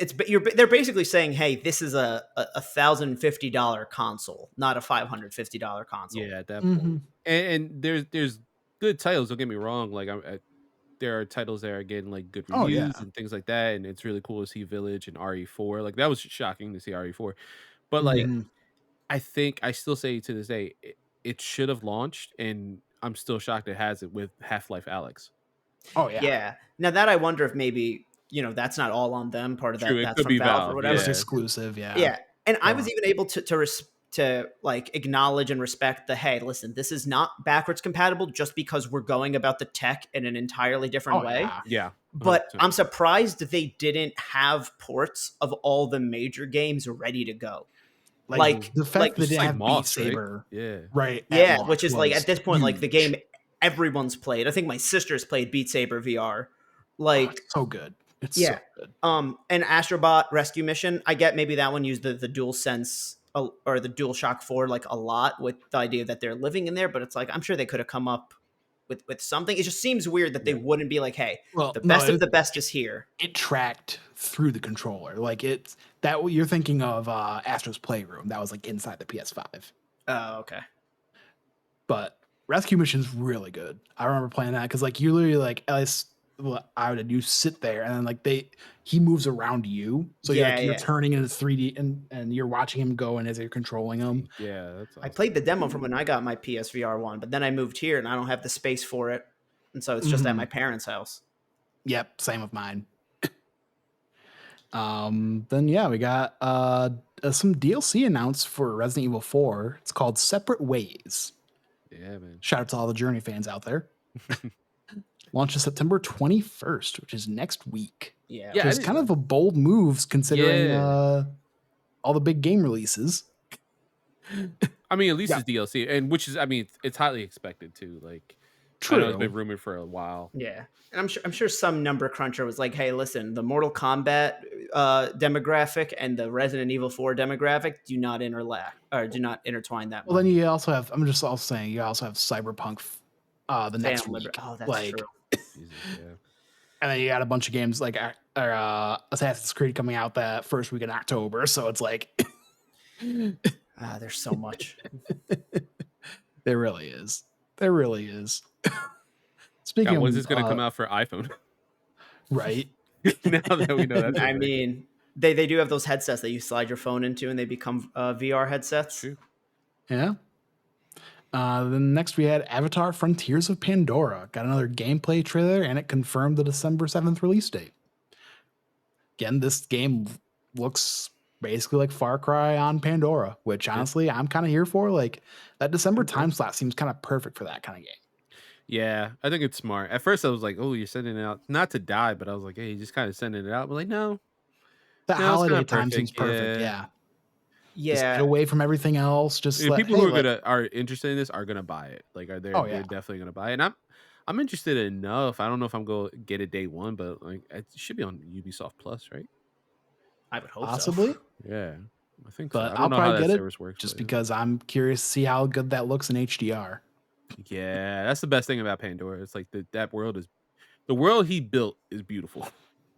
They're basically saying, hey, this is a $1,050 console, not a $550 console. Yeah, at that Mhm. point. And there's good titles. Don't get me wrong. Like there are titles that are getting like good Oh, reviews yeah. and things like that, and it's really cool to see Village and RE4. Like that was shocking to see RE4, but like Mhm. I think I still say to this day it should have launched, and I'm still shocked it has it with Half-Life Alex. Oh, yeah. Yeah. Now that I wonder if maybe that's not all on them. Part of True, that it that's could from be Valve or Valve. whatever. Just Yeah, exclusive. Yeah. Yeah. And I was Sure. even able to like acknowledge and respect the hey, listen, this is not backwards compatible just because we're going about the tech in an entirely different Oh, way. yeah. yeah. But 100%. I'm surprised they didn't have ports of all the major games ready to go. Like the fact that they Just didn't like have Moss, Beat right? Saber Yeah. right at yeah, launch which is like was at this point, like the huge. game everyone's played. I think my sister's played Beat Saber VR. Oh, Like, it's so good. It's yeah. so good. And Astrobot Rescue Mission, I get maybe that one used the Dual Sense or the DualShock 4 like a lot with the idea that they're living in there, but it's like I'm sure they could have come up with something. It just seems weird that they wouldn't be like, hey, Well, the no, best of the best is here. it tracked through the controller. Like it's that you're thinking of Astro's Playroom. That was like inside the PS5. Oh, okay. But Rescue Mission's really good. I remember playing that because like you literally like and you sit there, and then like he moves around you, so you're Yeah, like you're yeah. turning into 3D, and you're watching him go, and as you're controlling him. Yeah, that's I awesome. played the demo from when I got my PSVR 1, but then I moved here and I don't have the space for it. And so it's just at my parents' house. Yep, same with mine. Then yeah, we got some DLC announced for Resident Evil 4. It's called Separate Ways. Yeah, man. Shout out to all the Journey fans out there. Launches September 21st, which is next week. Yeah. Yeah, Which is kind of a bold move considering all the big game releases. I mean, at least Yeah. it's DLC, and which is, I mean, it's highly expected too. Like, I know it's been rumored for a while. Yeah. And I'm sure some number cruncher was like, hey, listen, the Mortal Kombat demographic and the Resident Evil 4 demographic do not intertwine that much. Well, then you also have, I'm just also saying, you also have Cyberpunk the next Phantom week. Liberty. Oh, that's like, true. Jesus, yeah. And then you got a bunch of games like Assassin's Creed coming out that first week in October. So it's like, There's so much. there really is. There really is. Speaking God, of, when's this going to come out for iPhone? right? Now that we know that. I mean, they do have those headsets that you slide your phone into and they become VR headsets. True. Yeah. Then next we had Avatar Frontiers of Pandora. Got another gameplay trailer, and it confirmed the December 7th release date. Again, this game looks basically like Far Cry on Pandora, which honestly I'm kind of here for. Like that December time slot seems kind of perfect for that kind of game. Yeah, I think it's smart. At first I was like, oh, you're sending it out not to die, but I was like, hey, you're just kind of sending it out. But like, no. That No, it's holiday kinda time perfect, seems perfect. yeah. Just get away from everything else. Just The let, people hey, who let- are interested in this are gonna buy it. Like, they're yeah. definitely gonna buy it. And I'm interested enough. I don't know if I'm going to get it day one, but like it should be on Ubisoft Plus, right? I would hope possibly. so. Yeah, I think But so. I I'll don't know how probably that get it service works. just but, because I'm curious to see how good that looks in HDR. yeah, that's the best thing about Pandora. It's like that world is the world he built is beautiful.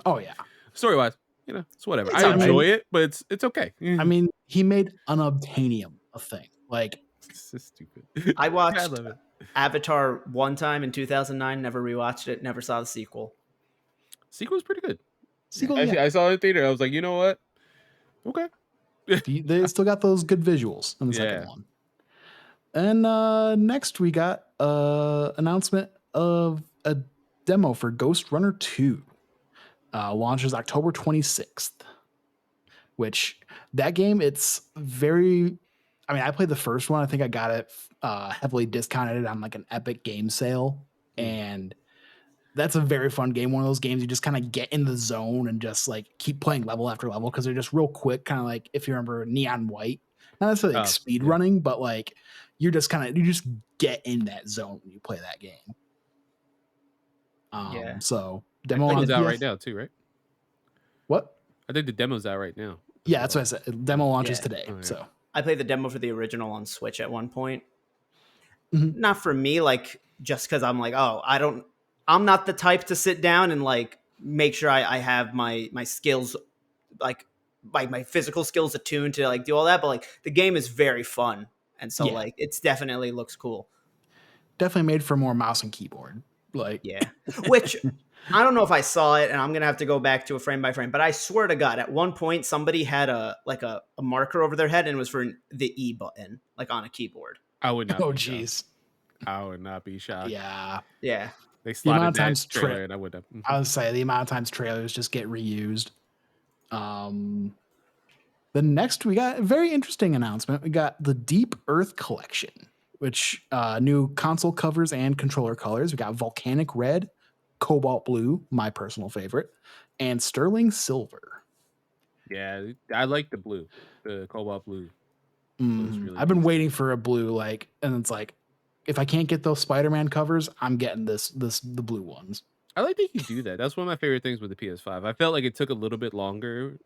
Oh yeah. Story wise, it's whatever. It's I all right. enjoy it, but it's okay. I mean, he made Unobtainium a thing. Like, It's just stupid. I watched I love it. Avatar one time in 2009, never rewatched it, never saw the sequel. Sequel's pretty good. sequel, Actually, yeah. I saw it in theater. I was like, you know what? Okay. They still got those good visuals in the second one. And next we got announcement of a demo for Ghost Runner 2. Launches October 26th. Which that game, it's very. I mean, I played the first one. I think I got it heavily discounted on like an Epic game sale, and that's a very fun game. One of those games you just kind of get in the zone and just like keep playing level after level because they're just real quick, kind of like if you remember Neon White, not necessarily like speed running, but like you just get in that zone when you play that game. So demo demo's on out PS right now too, right? What? I think the demo's out right now. Yeah, that's what I said. Demo launches Yeah. today. Oh, yeah. So I played the demo for the original on Switch at one point. Mhm. Not for me, like just because I'm like, I'm not the type to sit down and like make sure I have my skills, like my physical skills attuned to like do all that. But like the game is very fun, and so like it's definitely looks cool. Definitely made for more mouse and keyboard. Like Which I don't know if I saw it, and I'm gonna have to go back to a frame by frame. But I swear to God, at one point somebody had a marker over their head, and it was for the E button, like on a keyboard. I would not. Oh be shocked. jeez. I would not be shocked. Yeah. They slotted amount of that times trailer, and I would have. I would say the amount of times trailers just get reused. The next we got a very interesting announcement. We got the Deep Earth Collection, which new console covers and controller colors. We got Volcanic Red, Cobalt Blue, my personal favorite, and Sterling Silver. Yeah, I like the blue, the Cobalt Blue. Really I've been waiting for a blue, and it's like, if I can't get those Spider-Man covers, I'm getting the blue ones. I like that you do that. That's one of my favorite things with the PS5. I felt like it took a little bit longer,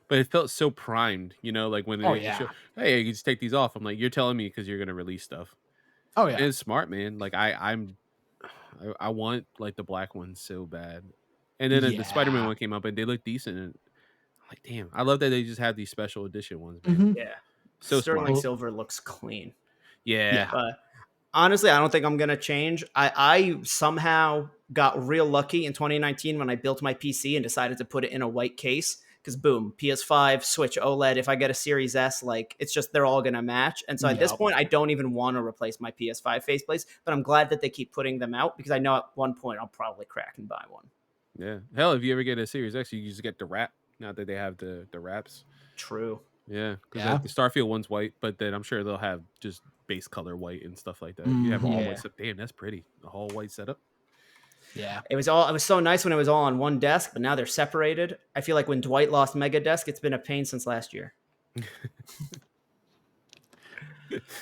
but it felt so primed, like when they show, hey, you just take these off. I'm like, you're telling me because you're gonna release stuff. Oh yeah, and it's smart, man. Like I want like the black one so bad. And then the Spider-Man one came up and they look decent. And I'm like, damn, I love that they just have these special edition ones, man. Mm-hmm. Yeah. So Sterling smart. Silver looks clean. Yeah. But honestly, I don't think I'm gonna change. I somehow got real lucky in 2019 when I built my PC and decided to put it in a white case. Because boom, PS5, Switch OLED. If I get a Series S, like it's just they're all gonna match. And so at this Yup. point, I don't even want to replace my PS5 faceplates. But I'm glad that they keep putting them out because I know at one point I'll probably crack and buy one. Yeah. Hell, if you ever get a Series X, you just get the wrap. Now that they have the wraps. True. Yeah, because Yeah. like the Starfield one's white, but then I'm sure they'll have just base color white and stuff like that. You have all Mhm. Yeah. white stuff. Damn, that's pretty. A whole white setup. Yeah. It was so nice when it was all on one desk, but now they're separated. I feel like when Dwight lost Mega Desk, it's been a pain since last year.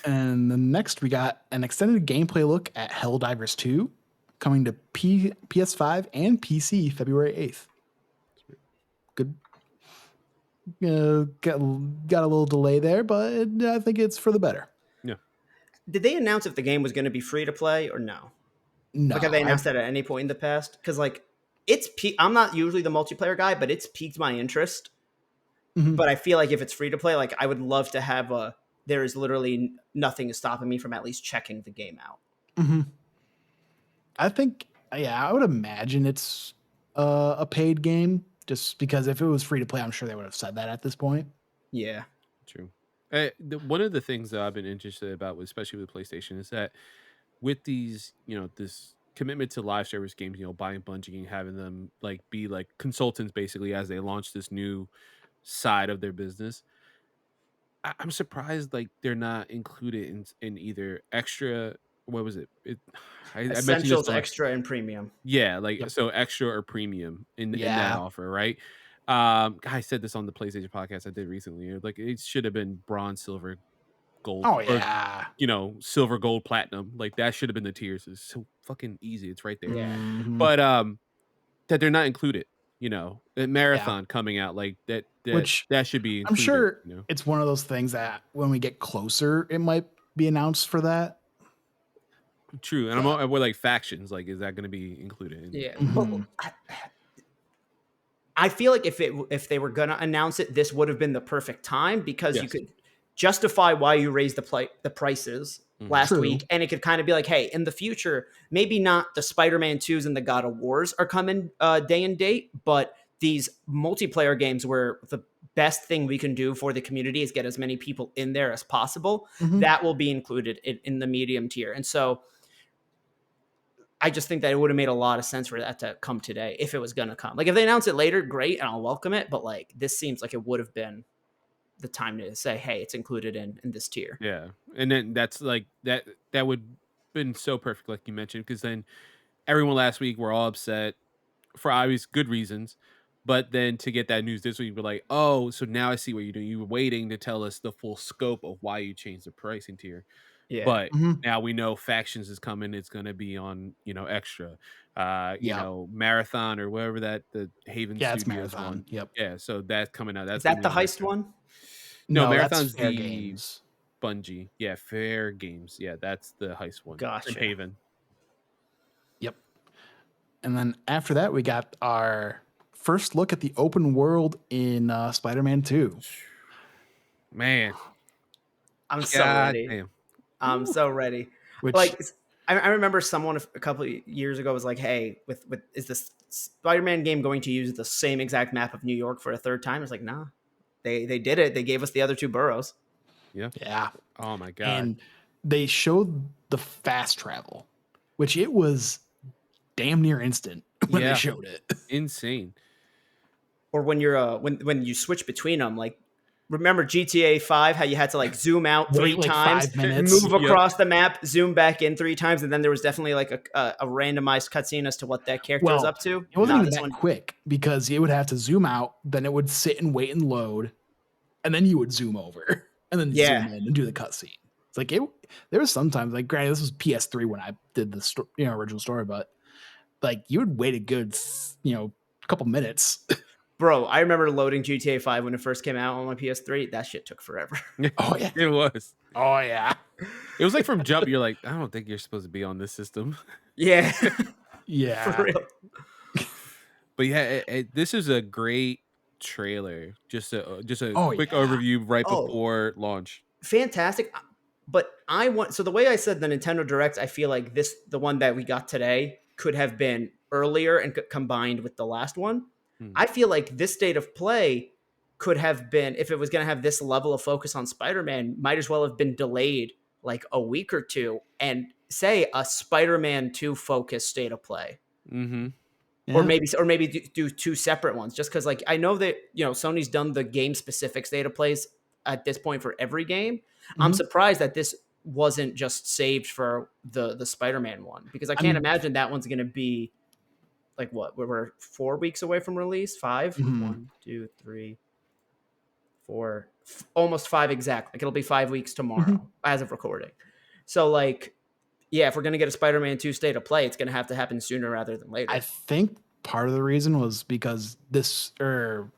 And then next we got an extended gameplay look at Helldivers 2 coming to PS5 and PC February 8th. Good. Got a little delay there, but I think it's for the better. Did they announce if the game was going to be free to play or no? No, Like, have they announced that at any point in the past? Because like I'm not usually the multiplayer guy, but it's piqued my interest. Mhm. But I feel like if it's free to play, like I would love to have there is literally nothing stopping me from at least checking the game out. Mhm. I think, yeah, I would imagine it's a paid game, just because if it was free to play, I'm sure they would have said that at this point. Yeah. True. One of the things that I've been interested about, especially with PlayStation, is that with these, this commitment to live service games, buying Bungie and having them like be like consultants basically as they launch this new side of their business. I'm surprised like they're not included in either extra. What was it? I mentioned this Essentials, on, extra, and premium. yeah, like Yep. so extra or premium in that Yeah. offer, right? I said this on the PlayStation podcast I did recently. Like it should have been bronze, silver, gold, Oh or yeah. silver, gold, platinum. Like that should have been the tiers. It's so fucking easy. It's right there. Yeah. Mhm. But that they're not included. The marathon coming out like that. Which That should be I'm included. sure it's one of those things that when we get closer, it might be announced for that. True, and I'm with like factions. Like, is that going to be included? Yeah. Mhm. But I feel like if they were gonna announce it, this would have been the perfect time because you Yes. could justify why you raised the prices Mhm. last True. week, and it could kind of be like, hey, in the future, maybe not the Spider-Man 2s and the God of Wars are coming day and date, but these multiplayer games where the best thing we can do for the community is get as many people in there as possible. Mhm. That will be included in the medium tier, and so I just think that it would have made a lot of sense for that to come today if it was going to come. Like if they announce it later, great, and I'll welcome it. But like this seems like it would have been the time to say, hey, it's included in this tier. Yeah, and then that's like that would been so perfect, like you mentioned, because then everyone last week were all upset for obvious good reasons. But then to get that news this week, we're like, oh, so now I see what you're doing. You were waiting to tell us the full scope of why you changed the pricing tier. Yeah. But Mhm. now we know factions is coming. It's going to be on, extra, Yep. marathon or whatever that the Haven Yeah, it's Studios Marathon. one. Yep. Yeah, so that's coming out. That's Is that the gonna be on heist extra. one? No, that's Marathon's Fair the Games. Bungie. Yeah, Fair Games. Yeah, that's the heist one. Gotcha. From Haven. Yep. And then after that, we got our first look at the open world in Spider-Man 2. Man, I'm so God ready. damn. I'm Woo. so ready. Which Like I remember someone a couple of years ago was like, hey, with is this Spider-Man game going to use the same exact map of New York for a third time? It's like, nah. They did it. They gave us the other two boroughs. yeah. Oh my God. And they showed the fast travel, which it was damn near instant when Yeah. they showed it. Insane. Or when you're when you switch between them, like remember GTA 5 how you had to like zoom out Wait, 3 like, times, 5 minutes. move Yep. across the map, zoom back in 3 times, and then there was definitely like a randomized cutscene as to what that character was Well, up to. It wasn't Nah, even this that one, quick because it would have to zoom out, then it would sit and wait and load, and then you would zoom over and then Yeah. zoom in and do the cutscene. It's like there was sometimes, like, granted, this was PS3 when I did the original story, but like you would wait a good couple minutes. bro. I remember loading GTA 5 when it first came out on my PS3. That shit took forever. Oh yeah. It was. Oh yeah. It was like from jump, you're like, I don't think you're supposed to be on this system. Yeah, Yeah. for real. But yeah, this is a great trailer. Just a Oh, quick yeah. overview right Oh. before launch. Fantastic. But I want, so the way I said the Nintendo Direct, I feel like the one that we got today could have been earlier and combined with the last one. Hmm. I feel like this state of play could have been, if it was going to have this level of focus on Spider-Man, might as well have been delayed like a week or two and say a Spider-Man 2 focused state of play. Mm-hmm. Or maybe do two separate ones, just because like I know that Sony's done the game specific state of plays at this point for every game. I'm surprised that this wasn't just saved for the Spider-Man one, because I can't imagine that one's going to be like what we're 4 weeks away from release. 5, 1, 2, 3, 4, almost 5 exact. Like it'll be 5 weeks tomorrow as of recording. So like, yeah, if we're gonna get a Spider-Man 2 state of play, it's gonna have to happen sooner rather than later. I think part of the reason was because we're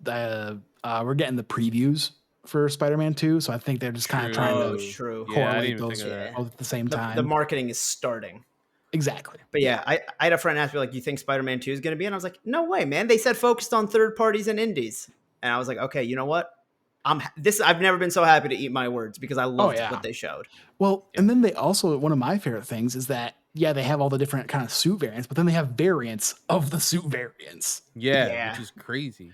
getting the previews for Spider-Man 2, so I think they're just kind of trying to true. Yeah, I correlate didn't even those think of that. both at the same time. The marketing is starting. Exactly. But yeah, I had a friend ask me like, "You think Spider-Man 2 is gonna be?" And I was like, "No way, man. They said focused on third parties and indies." And I was like, "Okay, you know what? I've never been so happy to eat my words, because I loved what they showed." Well, and then they also, one of my favorite things is that, yeah, they have all the different kind of suit variants, but then they have variants of the suit variants. Yeah, which is crazy.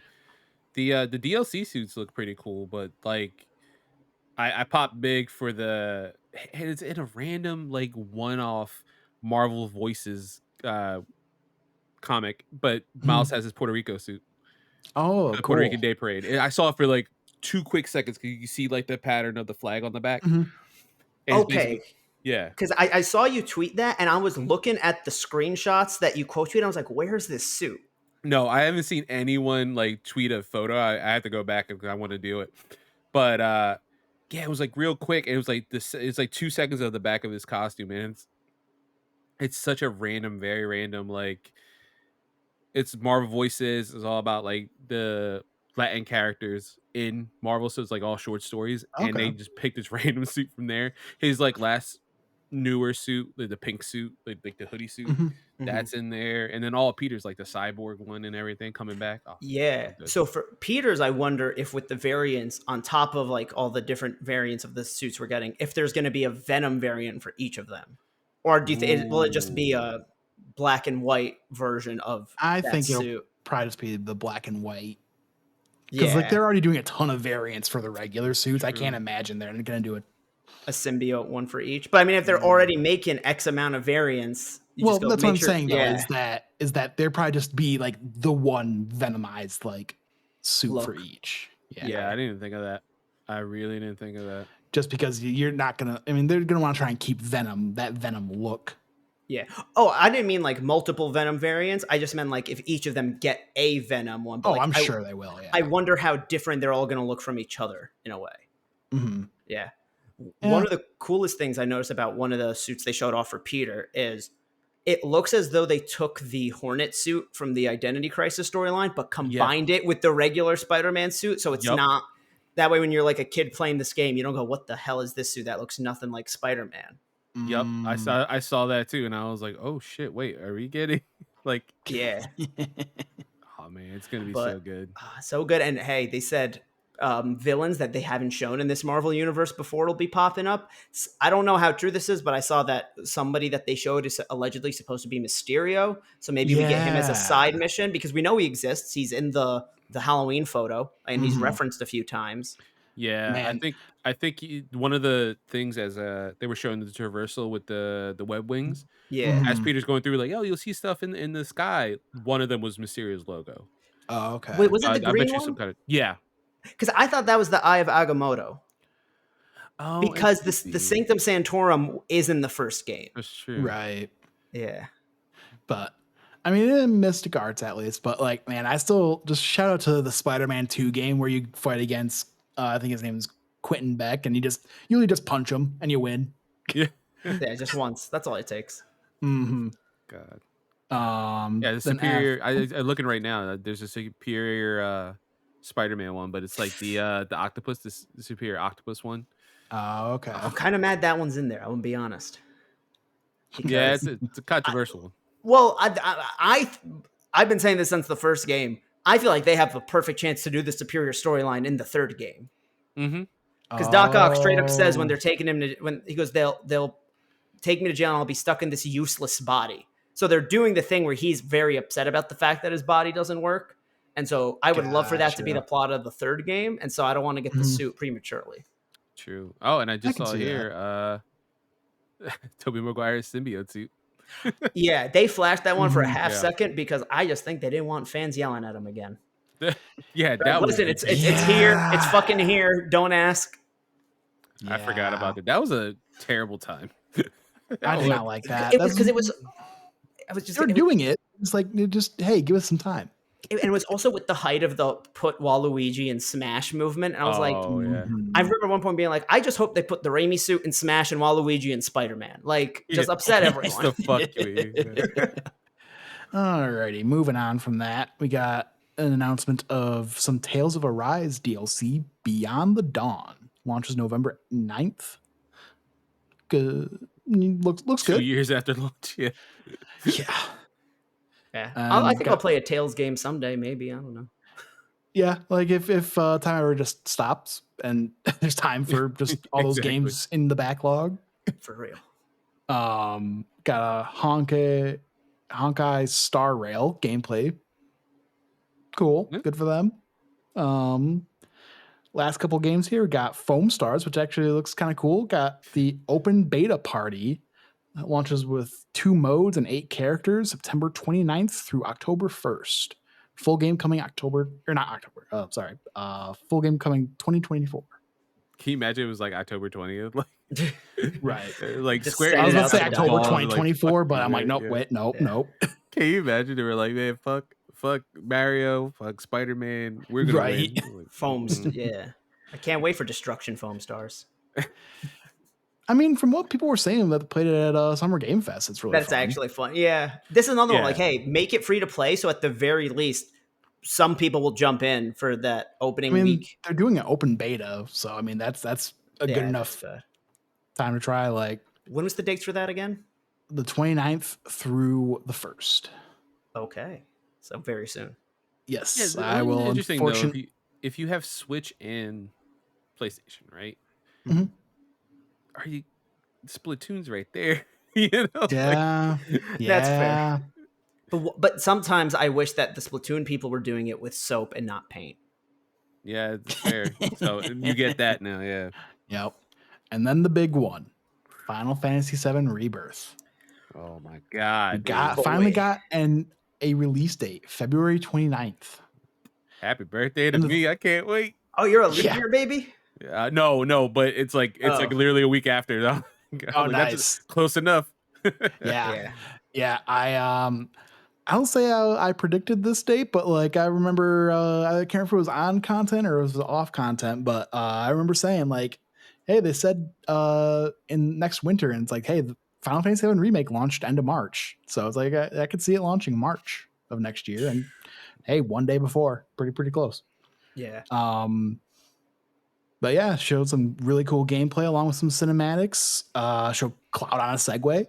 The DLC suits look pretty cool, but like I popped big for it's in a random like one-off Marvel Voices comic, but Miles has his Puerto Rico suit. Oh, The cool. Puerto Rican Day Parade. And I saw it for like 2 quick seconds because you see like the pattern of the flag on the back. And it's Okay. Yeah. Because I saw you tweet that, and I was looking at the screenshots that you quote tweeted, and I was like, "Where's this suit?" No, I haven't seen anyone like tweet a photo. I have to go back because I want to do it. But yeah, it was like real quick. It was like this. It's like 2 seconds of the back of his costume, and it's such a random, very random. Like it's Marvel Voices. It's all about like the Latin characters in Marvel, so it's like all short stories, and they just picked this random suit from there. His like last newer suit, like the pink suit, like the hoodie suit, that's in there, and then all of Peter's like the cyborg one and everything coming back. Oh, Yeah. So for Peter's, I wonder if with the variants on top of like all the different variants of the suits we're getting, if there's going to be a Venom variant for each of them, or do you think will it just be a black and white version of? I think suit? it'll probably just be the black and white. Because like they're already doing a ton of variants for the regular suits. I can't imagine they're going to do a symbiote one for each. But I mean, if they're already making X amount of variants, that's what I'm saying though, is that they're probably just be like the one Venomized like suit for each. Yeah, I didn't even think of that. I really didn't think of that. Just because you're not gonna, I mean, they're gonna want to try and keep that Venom look. Yeah. Oh, I didn't mean like multiple Venom variants. I just meant like if each of them get a Venom one. But I'm sure they will. Yeah. I wonder how different they're all going to look from each other in a way. Yeah. One of the coolest things I noticed about one of the suits they showed off for Peter is it looks as though they took the Hornet suit from the Identity Crisis storyline, but combined it with the regular Spider-Man suit. So it's not that way. When you're like a kid playing this game, you don't go, "What the hell is this suit? That looks nothing like Spider-Man." Yep, I saw that too, and I was like, "Oh shit! Wait, are we getting like?" Yeah. Oh man, it's gonna be so good. So good. And hey, they said villains that they haven't shown in this Marvel universe before will be popping up. I don't know how true this is, but I saw that somebody that they showed is allegedly supposed to be Mysterio. So maybe we get him as a side mission, because we know he exists. He's in the Halloween photo, and he's referenced a few times. Yeah, Man. I think one of the things as they were showing the traversal with the web wings. Yeah. As Peter's going through, like, "Oh, you'll see stuff in the sky." One of them was Mysterio's logo. Oh, okay. Wait, was it the I green bet you one? some kind of Because I thought that was the Eye of Agamotto. Oh, Because the Sanctum Sanctorum is in the first game. That's true. Right. Yeah. But I mean, in Mystic Arts at least. But like, man, I still just shout out to the Spider-Man 2 game where you fight against, I think his name is Quentin Beck, and you usually just punch him and you win. Yeah. Yeah, just once. That's all it takes. God. Yeah, the superior. I looking right now. There's a superior Spider-Man one, but it's like the octopus, the superior octopus one. Oh, okay. I'm kind of mad that one's in there. I'm gonna be honest. Yeah, it's a controversial one. Well, I've been saying this since the first game. I feel like they have a perfect chance to do the superior storyline in the third game. Because Doc Ock straight up says when they're taking him to, when he goes, they'll take me to jail and I'll be stuck in this useless body. So they're doing the thing where he's very upset about the fact that his body doesn't work. And so I would love for that to be the Gotcha. plot of the third game. And so I don't want to get the Mhm. suit prematurely. True. Oh, and I just can saw see that. here, Tobey Maguire's symbiote suit. Yeah, they flashed that one for a Mhm. half Yeah. second because I just think they didn't want fans yelling at him again. Yeah, Like, that was. listen, it's here. It's Yeah. fucking here. Don't ask. I forgot Yeah. about that. That was a terrible time. I did was- not like that. It was because it was. I was just. They were It was, doing it. It's like just hey, give us some time. and it was also with the height of the put Waluigi in Smash movement. And I was like, Oh yeah. Mhm. I remember at one point being like, I just hope they put the Raimi suit in Smash and Waluigi and Spider Man. Like, just Yeah. upset Just everyone. the fuck you. Alrighty, moving on from that, we got an announcement of some Tales of Arise DLC Beyond the Dawn. Launches November 9th. Good. Looks 2 good. years after launch. Yeah. Yeah. Yeah, I think I'll got- play a Tales game someday. Maybe I don't know. Yeah, like if time ever just stops and there's time for just all those Exactly. games in the backlog. For real. Got a Honkai Star Rail gameplay. Cool, Yeah. good for them. Last couple games here, we got Foam Stars, which actually looks kind of cool. Got the open beta party that launches with 2 modes and 8 characters, September 29th through October 1st. Full game coming full game coming 2024. Can you imagine it was like October 20th? Like, Right. like Just Square saying I was it about to out say the October door. 2024, but I'm like, right, nope, yeah. wait, nope, Yeah. nope. Can you imagine? They were like, man, fuck Mario, fuck Spider-Man. We're gonna Right. win. Like, Foams. mm. Yeah. I can't wait for Destruction Foam Stars. I mean, from what people were saying that they played it at Summer Game Fest, it's really That's fun. actually fun. Yeah. This is another one. Yeah. Like, hey, make it free to play. So at the very least, some people will jump in for that opening I mean, week. they're doing an open beta, so I mean that's a good Yeah, enough that's, time to try. Like when was the dates for that again? the 29th through the 1st. Okay. So very soon. Yes, Yeah, I will. Interesting though, Unfortunately, if you have Switch and PlayStation, right? Mhm. Are you Splatoon's right there? You know, like, yeah, That's fair. yeah. But sometimes I wish that the Splatoon people were doing it with soap and not paint. yeah, it's fair. So you get that now, yeah. Yep. And then the big one, Final Fantasy VII Rebirth. Oh my god, We dude. finally boy. got a release date, February 29th. Happy birthday to And the- me! I can't wait. Oh, you're a leap Yeah. year baby? No, but it's like Oh. literally a week after. Though. Oh, Like, nice. that's close enough. Yeah. I don't say I predicted this date, but like I remember, I can't remember if it was on content or it was off content, but I remember saying like, hey, they said in next winter, and it's like, hey, the Final Fantasy VII Remake launched end of March, so it's like I could see it launching March of next year, and hey, one day before, pretty close. Yeah. But yeah, showed some really cool gameplay along with some cinematics. Showed Cloud on a Segway.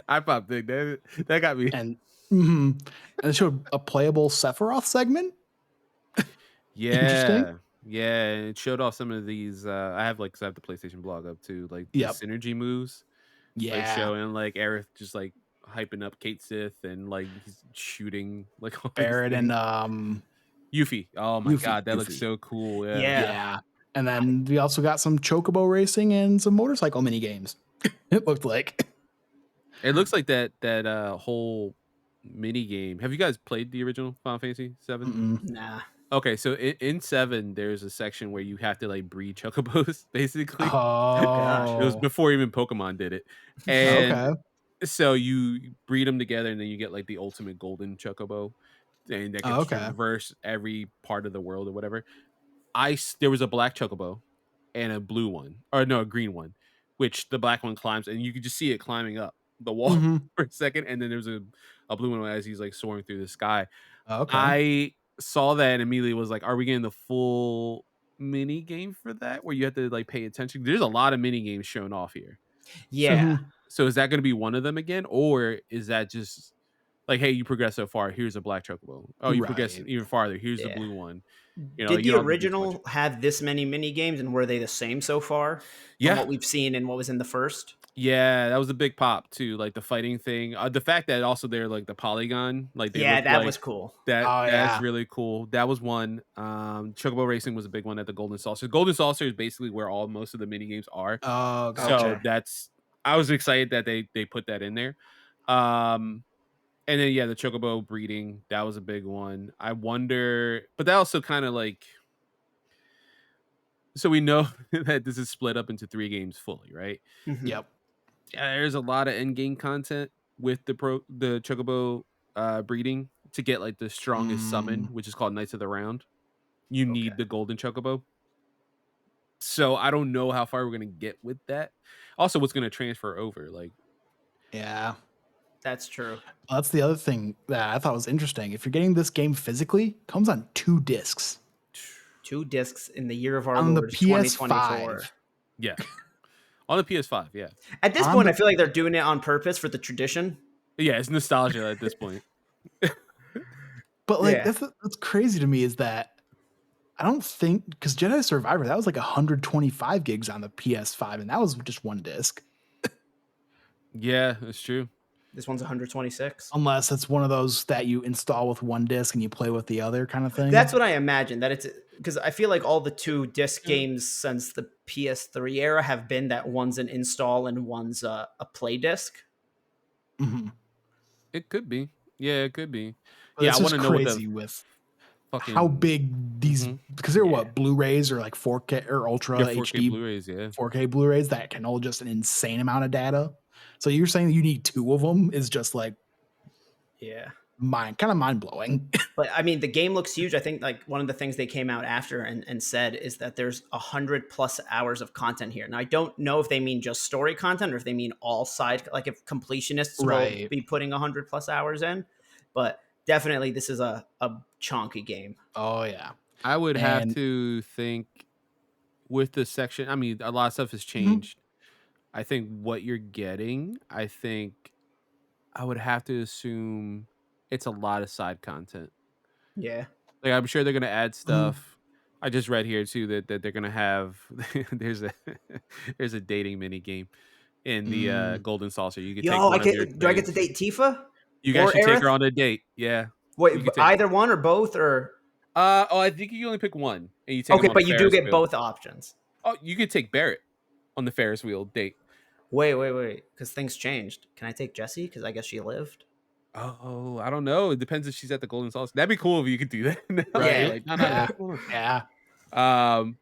I popped big. That got me. And and it showed a playable Sephiroth segment. Interesting. Yeah, and it showed off some of these. I have I have the PlayStation blog up too, like the Yep. synergy moves. Like Yeah, showing like Aerith just like hyping up Kate Sith and like he's shooting like all these Barrett things. and Yuffie. Oh my Yuffie, god, that looks Yuffie. so cool. Yeah. yeah. And then we also got some chocobo racing and some motorcycle mini games. It looked like. It looks like that whole mini game. Have you guys played the original Final Fantasy 7? Mm-mm. Nah. Okay, so in 7 there's a section where you have to like breed chocobos basically. Oh, It was before even Pokemon did it. And okay. so you breed them together and then you get like the ultimate golden chocobo and that can Oh, okay. traverse every part of the world or whatever. There was a black chocobo and a blue one, or no, a green one, which the black one climbs and you could just see it climbing up the wall Mhm. for a second, and then there's a blue one as he's like soaring through the sky. Okay. I saw that and immediately was like, are we getting the full mini game for that where you have to like pay attention? There's a lot of mini games shown off here. Yeah. Mhm. So is that going to be one of them again, or is that just Like, hey, you progress so far. Here's a black chocobo. Oh, you progress Right. even farther. Here's the Yeah. blue one. You know, Did you the don't have to do too much. original have this many mini games, and were they the same so far from Yeah, what we've seen and what was in the first? yeah, that was a big pop too. Like the fighting thing, the fact that also they're like the polygon, like they Yeah, look that like was cool. that. Oh That's yeah. really cool. That was one. Chocobo racing was a big one at the Golden Saucer. Golden Saucer is basically where all most of the mini games are. Oh, So Okay. gotcha. that's I was excited that they put that in there. Um, and then yeah, the Chocobo breeding, that was a big one. I wonder, but that also kind of like, so we know that this is split up into 3 games fully, right? Mhm. Yep. Yeah, there's a lot of end game content with the Chocobo breeding to get like the strongest summon, Mm, which is called Knights of the Round. You Okay. need the golden Chocobo. So I don't know how far we're gonna get with that. Also, what's gonna transfer over? Like, yeah. That's true. That's the other thing that I thought was interesting. If you're getting this game physically, it comes on 2 discs 2 discs in the year of our on the Lord 2024. PS5. yeah, on the PS5, yeah, At this On point, the I feel like they're doing it on purpose for the tradition. yeah. It's nostalgia at this point. But like Yeah. that's crazy to me is that I don't think because Jedi Survivor that was like 125 gigs on the PS5 and that was just 1 disc. Yeah, that's true. This one's 126. Unless it's one of those that you install with 1 disc and you play with the other kind of thing. That's what I imagine. That it's because I feel like all the 2 disc games since the PS3 era have been that one's an install and one's a play disc. Mhm. It could be. Yeah, it could be. But Yeah, it's I want just to know what the crazy with how fucking big these Mhm. because they're Yeah. what Blu-rays or like 4K or Ultra yeah 4K HD Blu-rays. Yeah, 4K Blu-rays that can hold just an insane amount of data. So you're saying you need 2 of them is just like Yeah. mind blowing. But I mean, the game looks huge. I think like one of the things they came out after and said is that there's 100+ hours of content here. Now I don't know if they mean just story content or if they mean all side, like if completionists will Right. be putting 100+ hours in. But definitely, this is a chonky game. Oh yeah. I would have And to think with the section. I mean, a lot of stuff has Mhm. changed. I think what you're getting, I think I would have to assume it's a lot of side content. Yeah. Like I'm sure they're gonna add Mhm. stuff. I just read here too that they're gonna have there's a there's a dating mini game in the Mm. Golden Saucer. You could take Yo, one of your do I get to twins. date Tifa You guys or should take her Aerith? on a date. Yeah. Wait, You could take either one or both or oh I think you can only pick one and you take okay, them on a but you do Ferris get wheel. both options. Oh, you could take Barrett on the Ferris wheel date. Wait, because things changed. Can I take Jessie? Because I guess she lived. Oh, I don't know. It depends if she's at the Golden Saucer. That'd be cool if you could do that. No, Yeah. like, no, Yeah. come on. Yeah.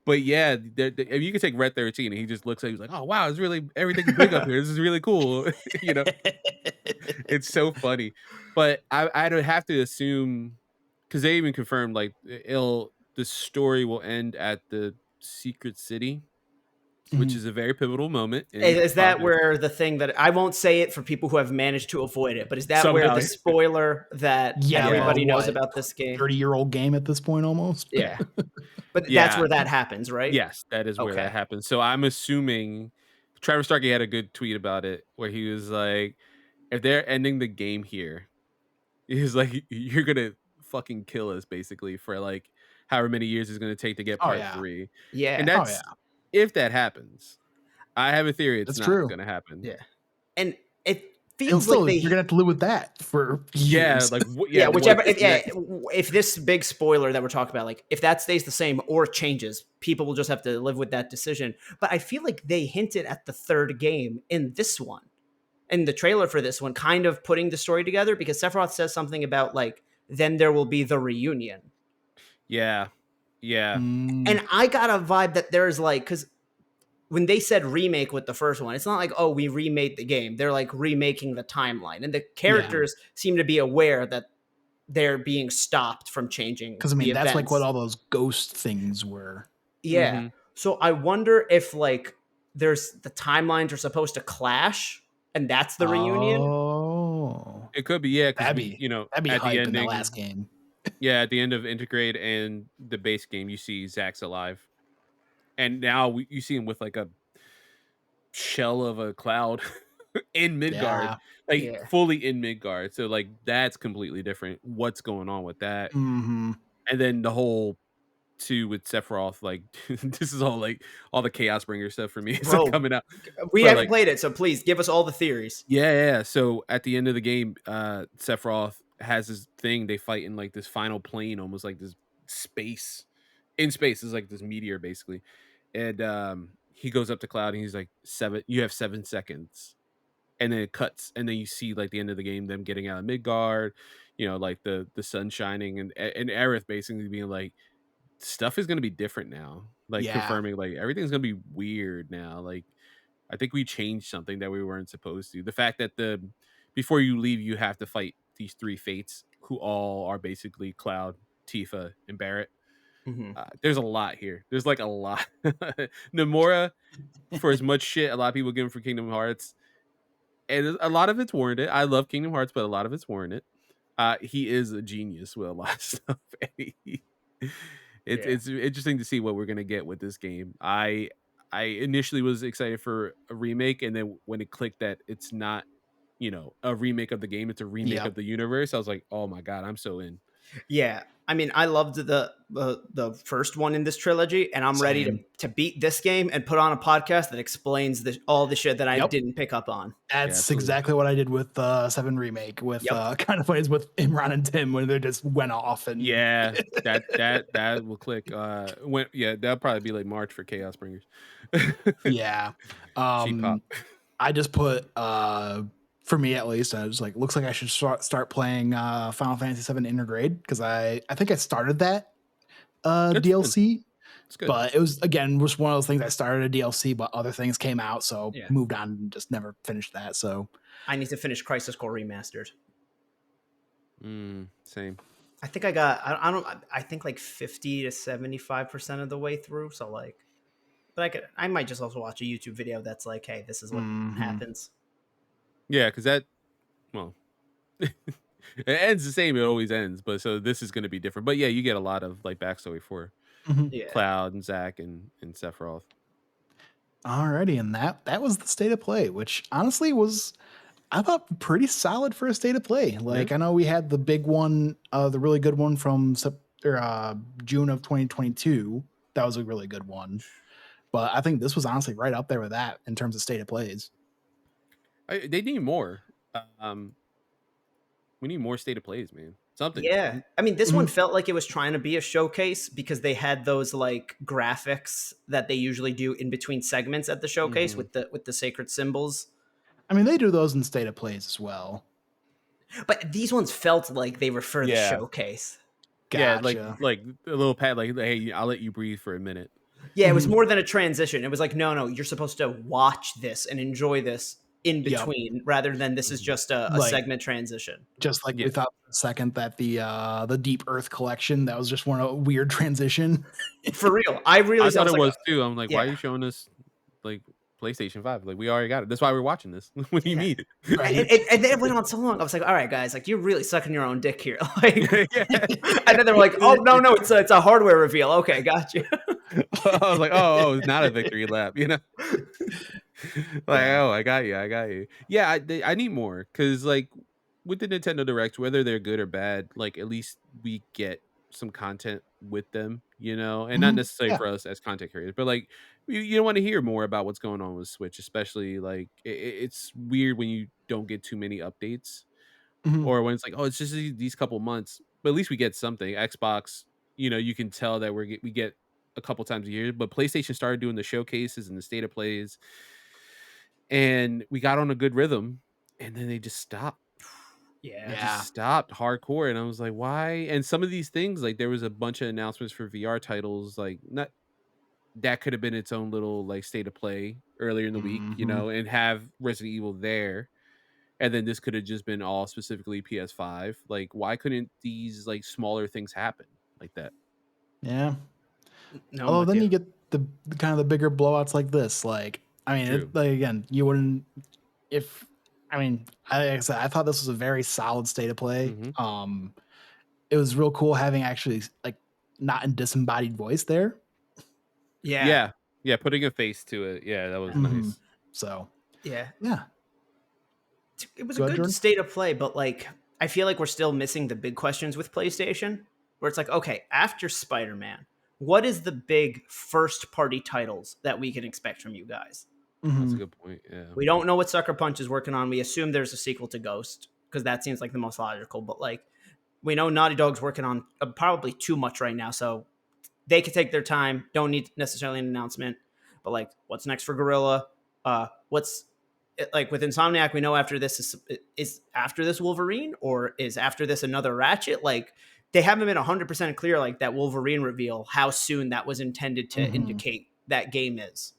But yeah, if you could take Red 13 and he just looks at you he's like, oh wow, it's really everything's big up here. This is really cool. You know, it's so funny. But I'd have to assume because they even confirmed like the story will end at the secret city, which Mhm. is a very pivotal moment in Is that Project where the thing that I won't say it for people who have managed to avoid it, but is that where somehow. the spoiler that Yeah, everybody knows what? about this game? 30-year-old game at this point almost. Yeah. But that's Yeah. where that happens, right? Yes, that is where Okay. that happens. So I'm assuming Travis Starkey had a good tweet about it where he was like, if they're ending the game here, he's like, you're gonna fucking kill us basically for like however many years it's gonna take to get Oh part yeah. 3. Yeah. And Oh that's yeah. if that happens. I have a theory it's That's not true. gonna happen. Yeah. And it And feels like still, you're they gonna have to live with that for Yeah, years. like yeah, what whichever is next? if this big spoiler that we're talking about, like if that stays the same or changes, people will just have to live with that decision. But I feel like they hinted at the third game in this one, in the trailer for this one, kind of putting the story together because Sephiroth says something about like then there will be the reunion. Yeah. Yeah. Mm, And I got a vibe that there's like because when they said remake with the first one, it's not like, oh, we remade the game. They're like remaking the timeline. And the characters seem to be aware that they're being stopped from changing because I the mean that's like events. what all those ghost things were. Yeah. Mhm. So I wonder if like there's the timelines are supposed to clash and that's the reunion. Oh, It could be, yeah, because that'd we, be you know, that'd be at the hype in the ending, last game. yeah, at the end of Integrate and the base game, you see Zack's alive, and now you see him with like a shell of a cloud in Midgard, Yeah. like Yeah. fully in Midgard. So like that's completely different. What's going on with that? Hmm. And then the whole two with Sephiroth, like this is all like all the Chaos Bringer stuff for me. It's like Bro, coming out, we but haven't like played it, so please give us all the theories. yeah. So at the end of the game, Sephiroth has this thing. They fight in like this final plane, almost like this space. In space is like this meteor basically, and he goes up to Cloud and he's like, "7, you have 7 seconds." And then it cuts, and then you see like the end of the game, them getting out of Midgard, like the sun shining, and Aerith basically being like, stuff is gonna be different now, like Yeah. confirming like everything's gonna be weird now. Like I think we changed something that we weren't supposed to. The fact that before you leave, you have to fight these three fates who all are basically Cloud, Tifa, and Barrett. Hmm. There's a lot here. There's like a lot. Nomura, for as much shit a lot of people give him for Kingdom Hearts, and a lot of it's warranted. I love Kingdom Hearts, but a lot of it's warranted. He is a genius with a lot of stuff. Yeah. It's interesting to see what we're gonna get with this game. I initially was excited for a remake, and then when it clicked that it's not, a remake of the game, it's a remake Yep. of the universe, I was like, oh my god, I'm so in. Yeah, I mean, I loved the first one in this trilogy, and I'm ready Same. to beat this game and put on a podcast that explains all the shit that I Yep. didn't pick up on. Yeah, That's absolutely. exactly what I did with 7 remake with Yep. kind of ways with Imran and Tim when they just went off and Yeah, that will click. That'll probably be like March for Chaos Bringers. yeah. Cheap pop. I just put for me at least, I was like, looks like I should start playing Final Fantasy 7 Intergrade because I think I started that It's DLC. It's good. But it was again just one of those things. I started a DLC, but other things came out, so Yeah. moved on and just never finished that. So I need to finish Crisis Core Remastered. Same. I think I think like 50 to 75% of the way through. So like, but I might just also watch a YouTube video that's like, hey, this is what happens. Yeah, because well, it ends the same. It always ends, but so this is going to be different. But yeah, you get a lot of like backstory for Yeah. Cloud and Zack and Sephiroth. Alrighty, and that was the state of play, which honestly was I thought pretty solid for a state of play. Like I know we had the big one, the really good one from June of 2022. That was a really good one, but I think this was honestly right up there with that in terms of state of plays. They need more. We need more state of plays, man. Something. Yeah. I mean, this one felt like it was trying to be a showcase because they had those like graphics that they usually do in between segments at the showcase with the sacred symbols. I mean, they do those in state of plays as well. But these ones felt like they were for the Yeah. showcase. Gotcha. Yeah, like a little pad, like, hey, I'll let you breathe for a minute. Yeah, it was more than a transition. It was like, no, you're supposed to watch this and enjoy this in between rather than this is just a Like- segment transition. Just like Yeah. we thought for a second that the Deep Earth collection, that was just one weird transition. For real. I thought it like, was too. I'm like, why are yeah. you showing us like PlayStation 5? Like, we already got it. That's why we're watching this. What do you mean? Right. And then it went on so long. I was like, all right, guys, like you're really sucking your own dick here. Like, Yeah. and then they were like, oh no, it's a hardware reveal. Okay, gotcha. I was like, oh, it's not a victory lap, like, oh, I got you. Yeah, I need more because like with the Nintendo Directs, whether they're good or bad, like at least we get some content with them, and not necessarily for us as content creators, but like you want to hear more about what's going on with Switch, especially like it's weird when you don't get too many updates or when it's like, oh, it's just these couple months, but at least we get something. Xbox, you can tell that we get a couple times a year, but PlayStation started doing the showcases and the state of plays, and we got on a good rhythm, and then they just stopped. Yeah. Just stopped hardcore, and I was like, why? And some of these things, like there was a bunch of announcements for VR titles, like not that could have been its own little like state of play earlier in the week, and have Resident Evil there. And then this could have just been all specifically PS5. Like, why couldn't these like smaller things happen like that? Yeah. No, Although then you get the kind of the bigger blowouts like this. Like, I mean, like again, you wouldn't like I said, I thought this was a very solid state of play. It was real cool having actually like not in disembodied voice there. Yeah. Putting a face to it. Yeah, that was nice. So Yeah. yeah. It was Go a ahead, good Jordan. state of play, but like I feel like we're still missing the big questions with PlayStation, where it's like, okay, after Spider-Man, what is the big first-party titles that we can expect from you guys? That's a Mhm. good point. Yeah. We don't know what Sucker Punch is working on. We assume there's a sequel to Ghost because that seems like the most logical. But like, we know Naughty Dog's working on probably too much right now, so they could take their time. Don't need necessarily an announcement. But like, what's next for Gorilla? What's like with Insomniac? We know after this is after this Wolverine, or is after this another Ratchet? Like, they haven't been 100% clear like that Wolverine reveal how soon that was was to Mhm. indicate that game is.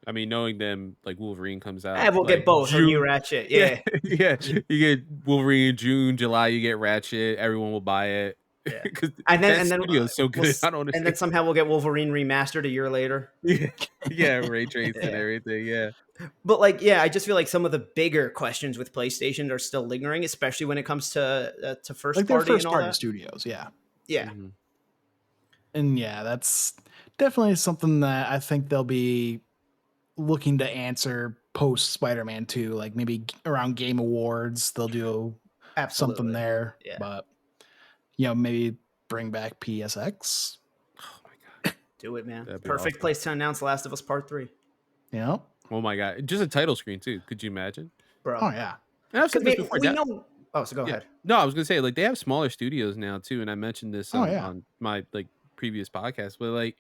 I mean, knowing them, like Wolverine comes out. We'll like get both or new June. Ratchet. Yeah, Yeah. yeah. You get Wolverine in June, July. You get Ratchet. Everyone will buy it Yeah. because And that then studio is so good. I don't and then understand. somehow we'll get Wolverine remastered a year later. Yeah, ray trace and Yeah. everything. Yeah. But like, yeah, I just feel like some of the bigger questions with PlayStation are still lingering, especially when it comes to first Like their party first and all party that. studios, yeah. Yeah, Mhm. And yeah, that's definitely something that I think they'll be looking to answer post Spider-Man 2, like maybe around Game Awards, they'll do absolutely. something there. Yeah. But maybe bring back PSX. Oh my god. Do it, man. That'd be Perfect awesome. place to announce Last of Us Part 3, Oh my god. Just a title screen too. Could you imagine? bro. Oh yeah. And I've said Because this before. we that- know. Oh, so go yeah. ahead. No, I was gonna say like they have smaller studios now too, and I mentioned this Oh, on, yeah. on my like previous podcast. But like,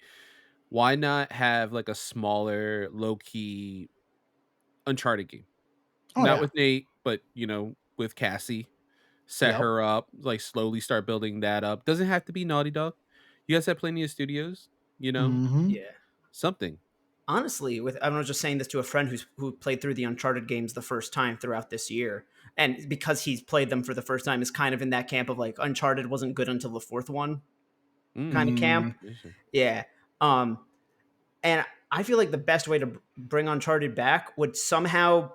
why not have like a smaller, low key Uncharted game? Oh Not yeah. with Nate, but with Cassie. Set Yep. her up, like slowly start building that up. Doesn't have to be Naughty Dog. You guys have plenty of studios, Mhm. Yeah. something. Honestly, I was just saying this to a friend who played through the Uncharted games the first time throughout this year, and because he's played them for the first time, is kind of in that camp of like Uncharted wasn't good until the fourth one kind of camp. Interesting. Yeah. And I feel like the best way to bring Uncharted back would somehow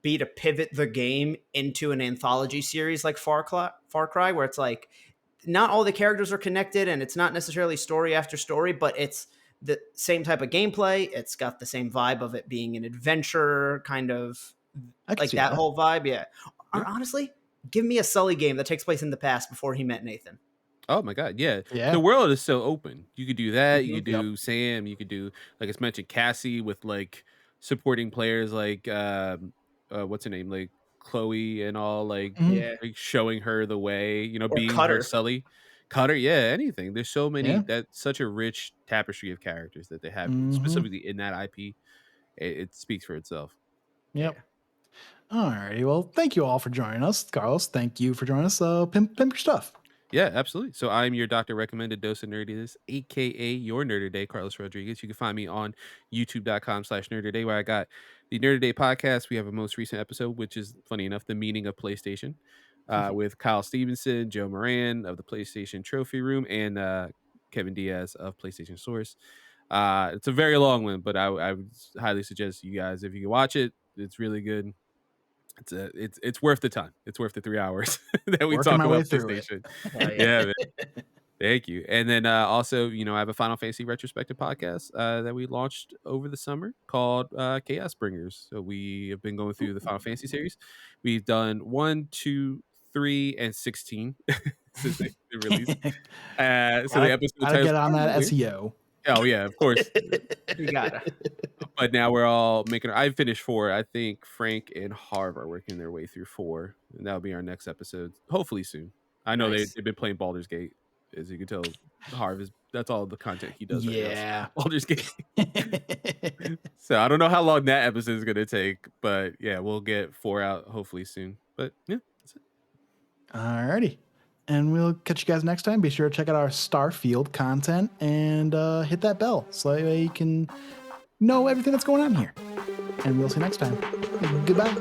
be to pivot the game into an anthology series like Far Cry, where it's like not all the characters are connected and it's not necessarily story after story, but it's the same type of gameplay. It's got the same vibe of it being an adventure kind of I can like see that that. whole vibe. Yeah. Yeah. Honestly, give me a Sully game that takes place in the past before he met Nathan. Oh my god, yeah. Yeah. The world is so open. You could do that. You Mhm. could do Sam. You could do, like it's mentioned, Cassie with like supporting players like what's her name, like Chloe and all, like Mhm. Yeah. like showing her the way. Or Being her Cutter. Sully, Cutter. Yeah, anything. There's so many. Yeah. That's such a rich tapestry of characters that they have Mhm. specifically in that IP. It speaks for itself. Yep. Alrighty. Well, thank you all for joining us. Carlos, thank you for joining us. Pimp your stuff. Yeah, absolutely. So I'm your doctor recommended dose of nerdiness, aka your Nerder Day, Carlos Rodriguez. You can find me on youtube.com/nerderday, where I got the Nerder Day podcast. We have a most recent episode, which is funny enough, the meaning of PlayStation, with Kyle Stevenson, Joe Moran of the PlayStation Trophy Room, and Kevin Diaz of PlayStation Source. It's a very long one, but I would highly suggest you guys, if you can watch it, it's really good. It's worth the time. It's worth the 3 hours that we Working talk my way about through it. PlayStation. Yeah. Yeah, man. Thank you. And then also, I have a Final Fantasy retrospective podcast that we launched over the summer called Chaos Bringers. So we have been going through the Final Fantasy series. We've done 1, 2, 3, and 16 since they released. So the episode Gotta titles get on are that weird. SEO. Oh yeah, of course. You gotta. But now we're all making. I finished 4. I think Frank and Harv are working their way through 4, and that'll be our next episode, hopefully soon. I know Nice. they've been playing Baldur's Gate, as you can tell. Harv that's all the content he does. Right now, Yeah. Baldur's Gate. So I don't know how long that episode is gonna take, but yeah, we'll get 4 out hopefully soon. But yeah, that's it. Alrighty. And we'll catch you guys next time. Be sure to check out our Starfield content and hit that bell so that way you can know everything that's going on here. And we'll see you next time. Goodbye.